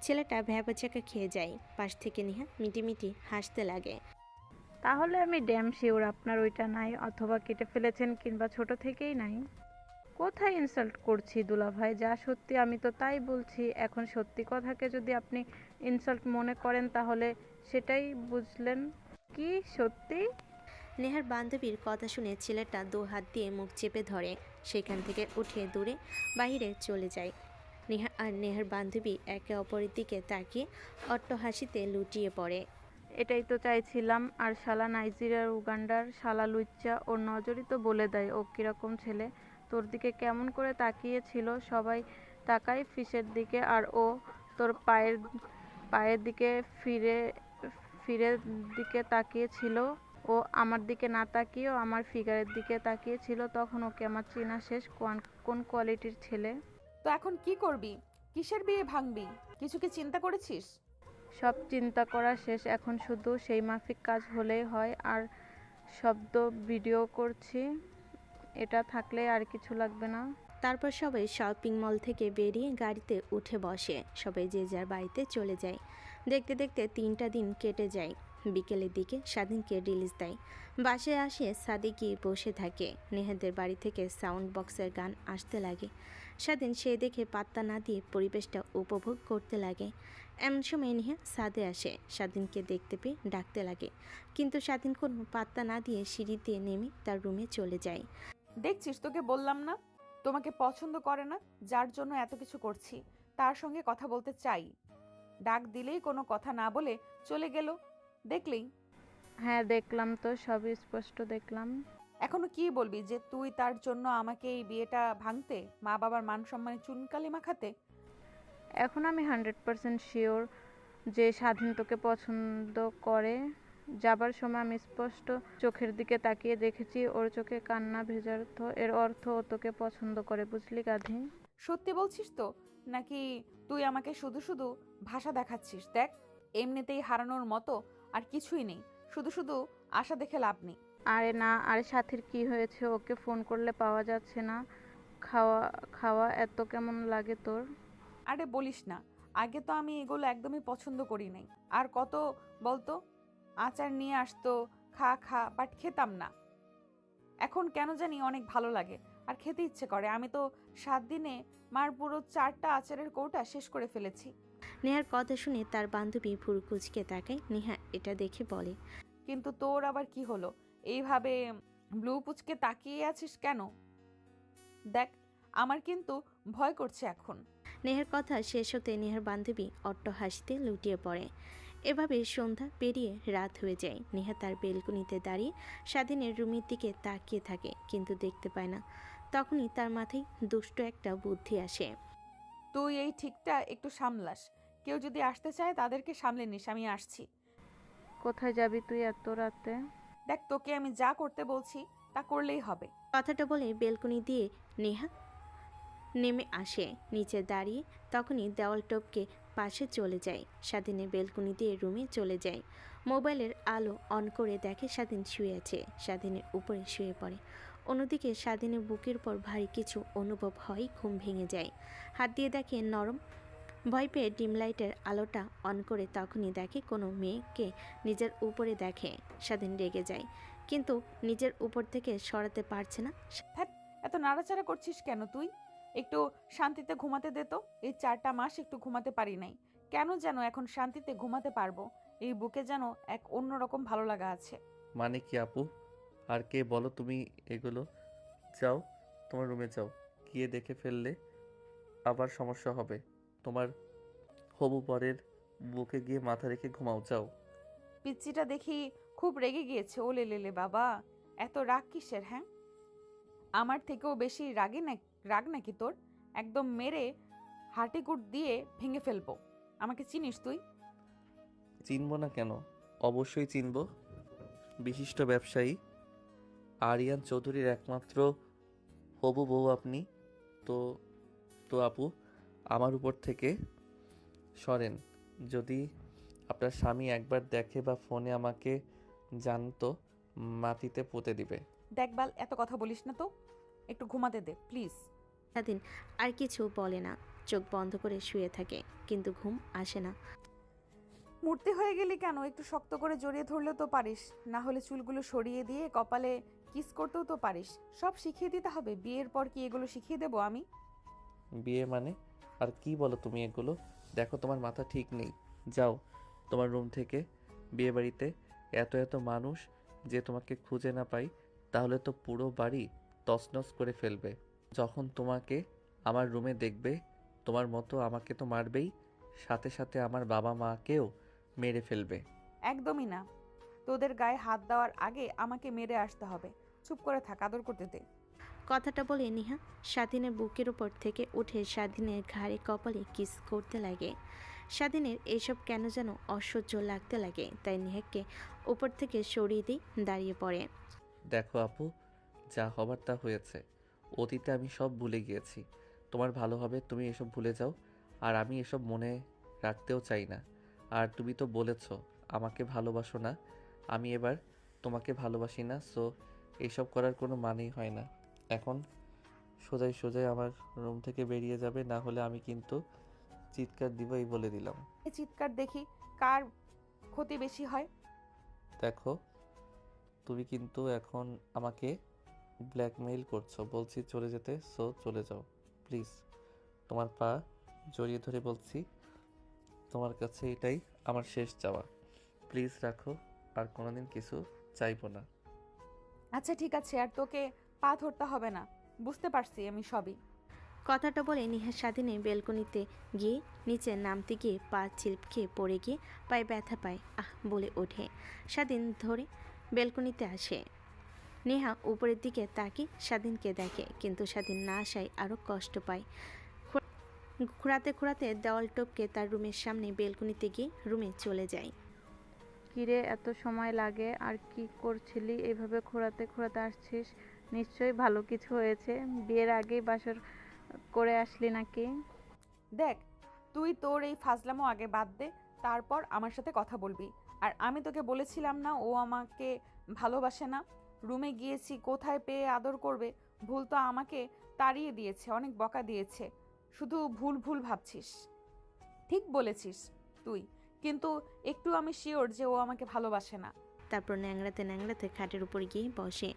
ছেলেটা ভ্যাবাচাকা খেয়ে যায়। পাশ থেকে নেহা মিটিমিটি হাসতে লাগে। তাহলে আমি ড্যাম শিওর আপনার ওইটা নাই, অথবা কেটে ফেলেছেন, কিংবা ছোট থেকেই নাই। কোথায় ইনসাল্ট করছি দুলাভাই? যা সত্যি আমি তো তাই বলছি। এখন সত্যি কথাকে যদি আপনি ইনসাল্ট মনে করেন তাহলে সেটাই বুঝলেন। কি সত্যি? নেহার বান্ধবীর কথা শুনে ছেলেটা দু হাত দিয়ে মুখ চেপে ধরে, সেখান থেকে উঠে দূরে বাইরে চলে যায়। নেহা আর নেহার বান্ধবী একে অপরের দিকে তাকিয়ে অট্টহাসিতে লুটিয়ে পড়ে। এটাই তো চাইছিলাম। আর শালা নাইজেরিয়ার, উগান্ডার শালা লুচ্চা, ওর নজরই তো বলে দেয় ও কীরকম ছেলে। তোর দিকে কেমন করে তাকিয়েছিল, সবাই তাকায় ফিসের দিকে, আর ও তোর পায়ের দিকে ফিরে দিকে তাকিয়েছিল। ও আমার দিকে না তাকিয়েও আমার ফিগারের দিকে তাকিয়েছিল। তখন ওকে আমার চেনা শেষ কোন কোয়ালিটির ছেলে। তো এখন কি করবি? কিসের বিয়ে ভাঙবি? কিছু কি চিন্তা করেছিস? সব চিন্তা করা শেষ, এখন শুধু সেই মাফিক কাজ হলেই হয়। আর শব্দ ভিডিও করছি, এটা থাকলে আর কিছু লাগবে না। তারপর সবাই শপিং মল থেকে বেরিয়ে গাড়িতে উঠে বসে। সবাই যে যার বাড়িতে চলে যায়। দেখতে দেখতে 3টা দিন কেটে যায়। বিকেলের দিকে স্বাধীনকে রিলিজ দেয়। বাসায় আসে সাদি গিয়ে বসে থাকে। নেহাদের বাড়ি থেকে সাউন্ড বক্সের গান আসতে লাগে। স্বাধীন সে দেখে পাত্তা না দিয়ে পরিবেশটা উপভোগ করতে লাগে। এমন সময় নেহা সাদে আসে। স্বাধীনকে দেখতে পেয়ে ডাকতে লাগে, কিন্তু স্বাধীন কোনো পাত্তা না দিয়ে সিঁড়ি দিয়ে নেমে তার রুমে চলে যায়। দেখছিস, তোকে বললাম না তোমাকে পছন্দ করে না, যার জন্য এত কিছু করছি। তার সঙ্গে কথা বলতে চাই, ডাক দিলেই কোনো কথা না বলে চলে গেল। দেখলেই? হ্যাঁ দেখলাম তো, সবই স্পষ্ট দেখলাম। এখনো কি বলবি? যে তুই তার জন্য আমাকে এই বিয়েটা ভাঙতে, মা বাবার মান সম্মানে চুনকালি মাখাতে? এখন আমি 100% শিওর যে স্বাধীন তোকে পছন্দ করে। যাবার সময় আমি স্পষ্ট চোখের দিকে তাকিয়ে দেখেছি ওর চোখে কান্না ভেজার্থ। এর অর্থ ও তোকে পছন্দ করে, বুঝলি গাধি? সত্যি বলছিস তো, নাকি তুই আমাকে শুধু শুধু ভাষা দেখাচ্ছিস? দেখ, এমনিতেই হারানোর মতো আর কিছুই নেই, শুধু শুধু আশা দেখে লাভ নেই। আরে না, আরে সাথীর কি হয়েছে? ওকে ফোন করলে পাওয়া যাচ্ছে না। খাওয়া খাওয়া এত কেমন লাগে তোর? আরে বলিস না, আগে তো আমি এগুলো একদমই পছন্দ করি নাই। আর কত বলতো, আচার নিয়ে আসতো, খা খা, বাট খেতাম না। এখন কেন জানি অনেক ভালো লাগে আর খেতে ইচ্ছে করে। আমি তো 7 দিনে মার পুরো 4টা আচারের কৌটা শেষ করে ফেলেছি। নেহার কথা শুনে তার বান্ধবী ভুরু কুঁচকে তাকায়। নেহা এটা দেখে বলে, কিন্তু তোর আবার কি হলো? এইভাবে ব্লু পুচকে তাকিয়ে আছিস কেন? দেখ, আমার কিন্তু ভয় করছে এখন। নেহার কথা শেষ হতে নেহার বান্ধবী অট্টহাসিতে লুটিয়ে পড়ে। এভাবে সন্ধ্যা পেরিয়ে রাত হয়ে যায়। নেহা তার বেলকনিতে দাঁড়িয়ে স্বাধীনের রুমের দিকে তাকিয়ে থাকে, কিন্তু দেখতে পায় না। তখনই তার মাথায় দুষ্ট একটা বুদ্ধি আসে। তুই এই ঠিকটা একটু সামলাস। কেউ যদি আসতে চায় তাদেরকে সামলে নিস, আমি আসছি। কোথায় যাবি তুই এত রাতে? দেখ, তোকে আমি যা করতে বলছি তা করলেই হবে। কথাটা বলে বেলকনি দিয়ে নেহা নেমে আসে। নিচে দাঁড়িয়ে তখনই দেওয়াল টপকে পাশে চলে যায়। স্বাধীনের বেলকনি দিয়ে রুমে চলে যায়। মোবাইলের আলো অন করে দেখে স্বাধীন শুয়ে আছে। স্বাধীনের উপরে শুয়ে পড়ে। অন্যদিকে স্বাধীনের বুকের পর ভারী কিছু অনুভব হয়, ঘুম ভেঙে যায়। হাত দিয়ে দেখে নরম। ভয় পেয়ে ডিম লাইটের আলোটা অন করে তখনই দেখে কোনো মেয়েকে নিজের উপরে দেখে। স্বাধীন রেগে যায়, কিন্তু নিজের উপর থেকে সরাতে পারছে না। ধ্যাৎ, এত নাড়াচাড়া করছিস কেন তুই? একটু শান্তিতে ঘুমাতে দে তো। এই 4টা মাস একটু ঘুমাতে পারি নাই, কেন যেন এখন শান্তিতে ঘুমাতে পারবো। এই বুকে যেন এক অন্যরকম ভালো লাগা আছে। মানে কি আপু? আর কে বলো তুমি এগুলো? যাও, তোমার রুমে যাও। গিয়ে দেখে ফেললে আবার সমস্যা হবে। তোমার হবু বরের বুকে গিয়ে মাথা রেখে ঘুমাও, যাও। পিচ্চিটা দেখি খুব রেগে গিয়েছে। ও লেলে বাবা, এত রাগ কিসের? হ্যাঁ, আমার থেকেও বেশি রাগ নাকি তোর? একদম মেরে হাঁটিকুট দিয়ে ভেঙে ফেলবো। আমাকে চিনিস তুই? চিনব না কেন? অবশ্যই চিনব। বিশিষ্ট ব্যবসায়ী আরিয়ান চৌধুরীর একমাত্র হবু বউ আপনি। তো তো আপু, আমার উপর থেকে সরেন। যদি আপনার স্বামী একবার দেখে বা ফোনে আমাকে জানতো, মাটিতে পুঁতে দিবে। দেখবাল, এত কথা বলিস না তো, একটু ঘুমাতে দে প্লিজ। স্বাধীন আর কিছু বলে না, চোখ বন্ধ করে শুয়ে থাকে, কিন্তু ঘুম আসে না। মূর্তি হয়ে গেলি কেন? একটু শক্ত করে জড়িয়ে ধরলেও তো পারিস, না হলে চুলগুলো সরিয়ে দিয়ে কপালে কিস করতেও তো পারিস। সব শিখিয়ে দিতে হবে? বিয়ের পর কি এগুলো শিখিয়ে দেবো আমি? বিয়ে মানে? আর কি বলো তুমি এগুলো? দেখো, তোমার মাথা ঠিক নেই। যাও তোমার রুম থেকে। বিয়ে বাড়িতে এত এত মানুষ, যে তোমাকে খুঁজে না পাই, তাহলে তো পুরো বাড়ি তছনছ করে ফেলবে। যখন তোমাকে আমার রুমে দেখবে, তোমার মতো আমাকে তো মারবেই, সাথে সাথে আমার বাবা মাকেও মেরে ফেলবে। একদমই না, তোদের গায়ে হাত দেওয়ার আগে আমাকে মেরে আসতে হবে। চুপ করে থাক, আদর করতে দে। কথাটা বলে নেহা স্বাধীনের বুকের উপর থেকে উঠে স্বাধীনের ঘাড়ে কপালে কিস করতে লাগে। স্বাধীনের এসব কেন যেন অসহ্য লাগতে লাগে, তাই নেহাকে উপর থেকে সরিয়ে দিয়ে দাঁড়িয়ে পড়ে। দেখো আপু, যা হবার তা হয়েছে। অতীতে আমি সব ভুলে গিয়েছি। তোমার ভালো হবে তুমি এসব ভুলে যাও। আর আমি এসব মনে রাখতেও চাই না। আর তুমি তো বলেছো আমাকে ভালোবাসো না। আমি এবার তোমাকে ভালোবাসি না, সো এসব করার কোনো মানেই হয় না। এখন সোজাই সোজাই আমার রুম থেকে বেরিয়ে যাবে, না হলে আমি কিন্তু চিৎকার দিব, এই বলে দিলাম। এই চিৎকার দেখি কার ক্ষতি বেশি হয়। দেখো, তুমি কিন্তু এখন আমাকে ব্ল্যাকমেইল করছো। বলছি চলে যেতে, সো চলে যাও প্লিজ। তোমার পা জড়িয়ে ধরে বলছি, তোমার কাছে এটাই আমার শেষ চাওয়া। প্লিজ রাখো, আর কোনোদিন কিছু চাইবো না। আচ্ছা ঠিক আছে, আর তোকে পা ধরতে হবে না, বুঝতে পারছি আমি সবই। কথাটা বলে নেহা স্বাধীনের বেলকনিতে গিয়ে নিচে নামতে গিয়ে পা ছিলকে পড়ে গিয়ে পায়ে ব্যথা পায়, আহ বলে ওঠে। স্বাধীন ধরে বেলকনিতে আসে। নেহা উপরের দিকে তাকিয়ে স্বাধীনকে দেখে, কিন্তু স্বাধীন না আসায় আরও কষ্ট পায়। ঘোরাতে ঘোরাতে দেওয়াল টপকে তার রুমের সামনে বেলকনিতে গিয়ে রুমে চলে যায়। কিরে, এত সময় লাগে? আর কি করছিলি? এইভাবে খোঁড়াতে খোঁড়াতে আসছিস, নিশ্চয়ই ভালো কিছু হয়েছে। বিয়ের আগেই বাসর করে আসলি নাকি? দেখ, তুই তোর এই ফাজলামো আগে বাদ দে, তারপর আমার সাথে কথা বলবি। আর আমি তোকে বলেছিলাম না ও আমাকে ভালোবাসে না? রুমে গিয়েছি, কোথায় পেয়ে আদর করবে? ভুল তো আমাকে তাড়িয়ে দিয়েছে, অনেক বকা দিয়েছে। শুধু ভুল ভুল ভাবছিস। ঠিক বলেছিস তুই, কিন্তু একটু আমি শিওর যে ও আমাকে ভালোবাসে না। তারপর ন্যাংড়াতে ন্যাংড়াতে খাটের উপর গিয়ে বসে।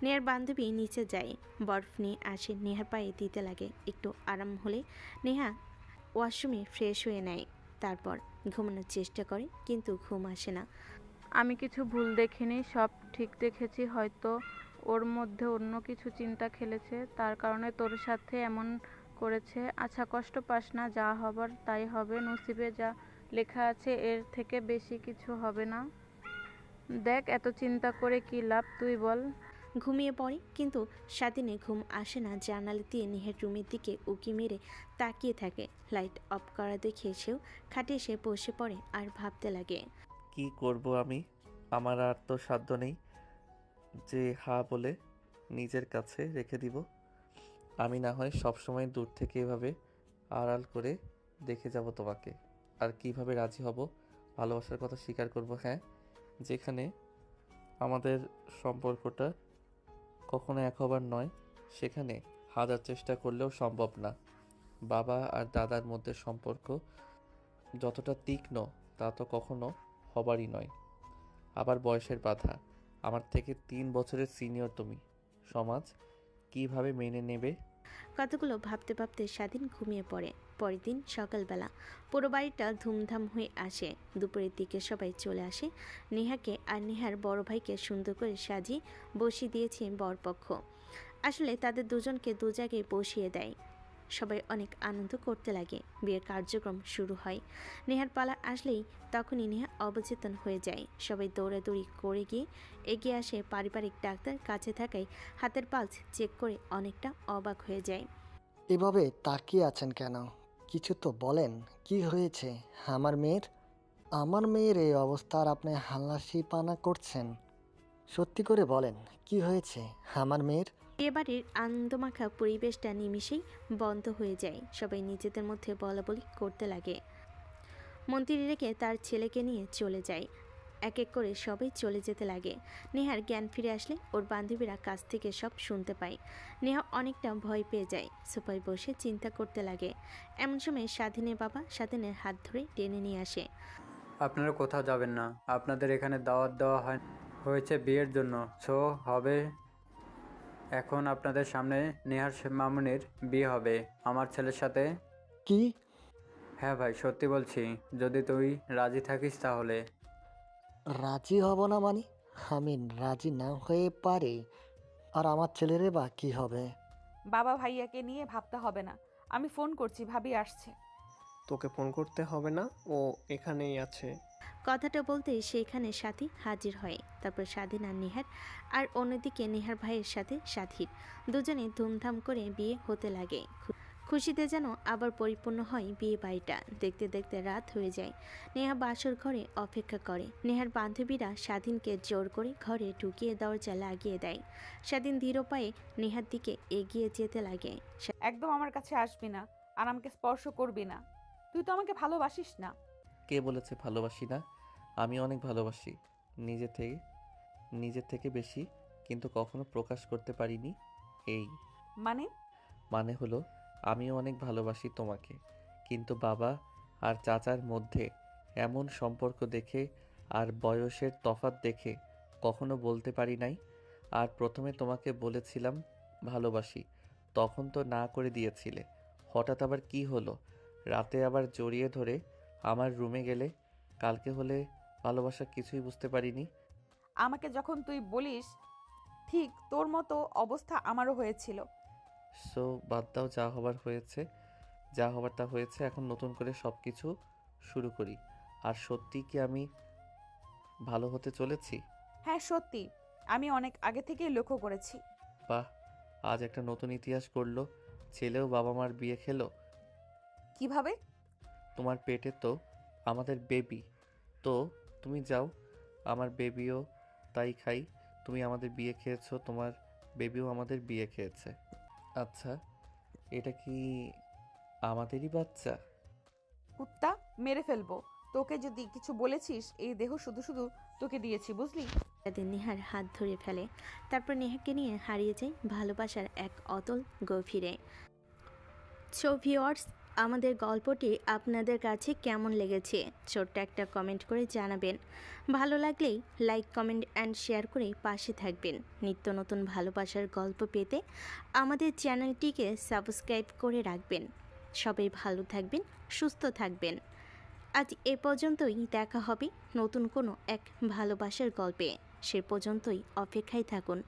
নেহার বান্ধবী নিচে যায়, বরফ নিয়ে আসে নেহার পায়ে দিতে লাগে। একটু আরাম হলে নেহা ওয়াশরুমে ফ্রেশ হয়ে নেয়, তারপর ঘুমানোর চেষ্টা করে, কিন্তু ঘুম আসে না। আমি কিছু ভুল দেখিনি, সব ঠিক দেখেছি। হয়তো ওর মধ্যে অন্য কিছু চিন্তা খেলেছে, তার কারণে তোর সাথে এমন করেছে। আচ্ছা, কষ্ট পাস না, যা হবার তাই হবে। নসিবে যা লেখা আছে এর থেকে বেশি কিছু হবে না। দেখ, এত চিন্তা করে কি লাভ, তুই বল। ঘুমিয়ে পড়ে, কিন্তু স্বাধীনে ঘুম আসে না। জানালা দিয়ে নেহার রুমের দিকে উকি মেরে তাকিয়ে থাকে। লাইট অফ করা দেখে সেও খাটে এসে বসে পড়ে আর ভাবতে লাগে। কি করব আমি? আমার আর তো সাধ্য নেই যে হ্যাঁ বলে নিজের কাছে রেখে দিব। আমি না হয় সবসময় দূর থেকে এভাবে আড়াল করে দেখে যাব তোমাকে। আর কিভাবে রাজি হব, ভালোবাসার কথা স্বীকার করব? হ্যাঁ, যেখানে আমাদের সম্পর্কটা কখনো এক হবার নয়, সেখানে হাজার চেষ্টা করলেও সম্ভব না। বাবা আর দাদার মধ্যে সম্পর্ক যতটা তীক্ষ্ণ, তা তো কখনো হবারই নয়। আবার বয়সের বাধা, আমার থেকে 3 বছরের সিনিয়র তুমি। সমাজ কিভাবে মেনে নেবে? কতগুলো ভাবতে ভাবতে স্বাধীন ঘুমিয়ে পড়ে। পরের দিন সকালবেলা পুরো বাড়িটা ধুমধাম হয়ে আসে। দুপুরের দিকে সবাই চলে আসে। নেহাকে আর নেহার বড় ভাইকে সুন্দর করে সাজিয়ে বসিয়ে দিয়েছে বরপক্ষ। আসলে তাদের দুজনকে দু জায়গায় বসিয়ে দেয়। সবাই অনেক আনন্দ করতে লাগে। বিয়ের কার্যক্রম শুরু হয়। নেহার পালা আসলেই তখনই নেহা অবচেতন হয়ে যায়। সবাই দৌড়াদৌড়ি করে গিয়ে এগিয়ে আসে পারিবারিক ডাক্তার কাছে থাকায় হাতের পালস চেক করে অনেকটা অবাক হয়ে যায়। এভাবে তাকিয়ে আছেন কেন? কিছু তো বলেন, কি হয়েছে আমার মেয়ের এই অবস্থা আর আপনি হাল্লাশিপানা করছেন? সত্যি করে বলেন, কি হয়েছে আমার মেয়ের? বিয়েবাড়ির আনন্দমাখা পরিবেশটা নিমিষেই বন্ধ হয়ে যায়। সবাই নিজেদের মধ্যে বলাবলি করতে লাগে। মন্ত্রী রেখে তার ছেলেকে নিয়ে চলে যায়। এক এক করে সবাই চলে যেতে লাগে। নেহার জ্ঞান ফিরে আসলে ওর বান্ধবীরা কাছ থেকে সব শুনতে পায়। নেহা অনেকটা ভয় পেয়ে যায়। সোফায় বসে চিন্তা করতে লাগে। এমন সময় স্বাধীনের বাবা স্বাধীনের হাত ধরে টেনে নিয়ে আসে। আপনারা কোথাও যাবেন না, আপনাদের এখানে দাওয়াত দেওয়া হয়েছে বিয়ের জন্য, সো হবে। এখন আপনাদের সামনে নেহার মামুনির বিয়ে হবে আমার ছেলের সাথে। কি? হ্যাঁ ভাই, সত্যি বলছি, যদি তুই রাজি থাকিস তাহলে। রাজি হব না মানে? আমি রাজি না হয়ে পারি? আর আমার ছেলেরে বা কি হবে? বাবা ভাইয়াকে নিয়ে ভাবতে হবে না, আমি ফোন করছি, ভাবি আসছে। তোকে ফোন করতে হবে না, ও এখানেই আছে। কথাটা বলতেই সেখানে সাথী হাজির হয়। তারপর স্বাধীন আর নেহার, আর অন্যদিকে নেহার ভাইয়ের সাথে সাথীর দুজনে ধুমধাম করে বিয়ে হতে লাগে। খুশিতে যেন আবার পরিপূর্ণ হয় বিয়ে বাড়িটা। দেখতে দেখতে রাত হয়ে যায়। নেহা বাসর ঘরে অপেক্ষা করে। নেহার বান্ধবীরা স্বাধীনকে জোর করে ঘরে ঢুকিয়ে দরজা লাগিয়ে দেয়। স্বাধীন ধীর পায়ে নেহার দিকে এগিয়ে যেতে লাগে। একদম আমার কাছে আসবি না, আর আমাকে স্পর্শ করবি না। তুই তো আমাকে ভালোবাসিস না। কে বলেছে ভালোবাসি না? আমি অনেক ভালোবাসি, নিজের থেকে বেশি, কিন্তু কখনো প্রকাশ করতে পারিনি। এই মানে হলো, আমিও অনেক ভালোবাসি তোমাকে, কিন্তু বাবা আর চাচার মধ্যে এমন সম্পর্ক দেখে আর বয়সের তফাৎ দেখে কখনো বলতে পারি নাই। আর প্রথমে তোমাকে বলেছিলাম ভালোবাসি, তখন তো না করে দিয়েছিলে। হঠাৎ আবার কি হলো? রাতে আবার জড়িয়ে ধরে আমার রুমে গেলে। কালকে হলে ভালোবাসা কিছুই বুঝতে পারিনি। আমাকে যখন তুই বলিস, ঠিক তোর মতো অবস্থা আমারও হয়েছিল। সো বাদ দাও, যা হবার হয়েছে, যা হবার তা হয়েছে। এখন নতুন করে সব কিছু শুরু করি। আর সত্যি কি আমি ভালো হতে চলেছি? হ্যাঁ সত্যি, আমি অনেক আগে থেকেই লক্ষ্য করেছি। বাহ, আজ একটা নতুন ইতিহাস করলো। ছেলেও বাবা মার বিয়ে খেলো। কিভাবে? তোমার পেটে তো আমাদের বেবি। তো তুমি যাও, আমার বেবিও তাই খাই। তুমি আমাদের বিয়ে খেয়েছো, তোমার বেবিও আমাদের বিয়ে খেয়েছে। আচ্ছা, এটা কি আমাদেরই বাচ্চা? কুত্তা, মেরে ফেলবো তোকে যদি কিছু বলেছিস। এই দেহ শুধু শুধু তোকে দিয়েছি, বুঝলি? তাদের নেহার হাত ধরে ফেলে। তারপর নেহাকে নিয়ে হারিয়ে যায় ভালোবাসার এক অতল গভীরে। সো ভিউয়ার্স, আমাদের গল্পটি আপনাদের কাছে কেমন লেগেছে ছোট্ট একটা কমেন্ট করে জানাবেন। ভালো লাগলেই লাইক, কমেন্ট অ্যান্ড শেয়ার করে পাশে থাকবেন। নিত্য নতুন ভালোবাসার গল্প পেতে আমাদের চ্যানেলটিকে সাবস্ক্রাইব করে রাখবেন। সবাই ভালো থাকবেন, সুস্থ থাকবেন। আজ এ পর্যন্তই। দেখা হবে নতুন কোনো এক ভালোবাসার গল্পে। সে পর্যন্তই অপেক্ষায় থাকুন।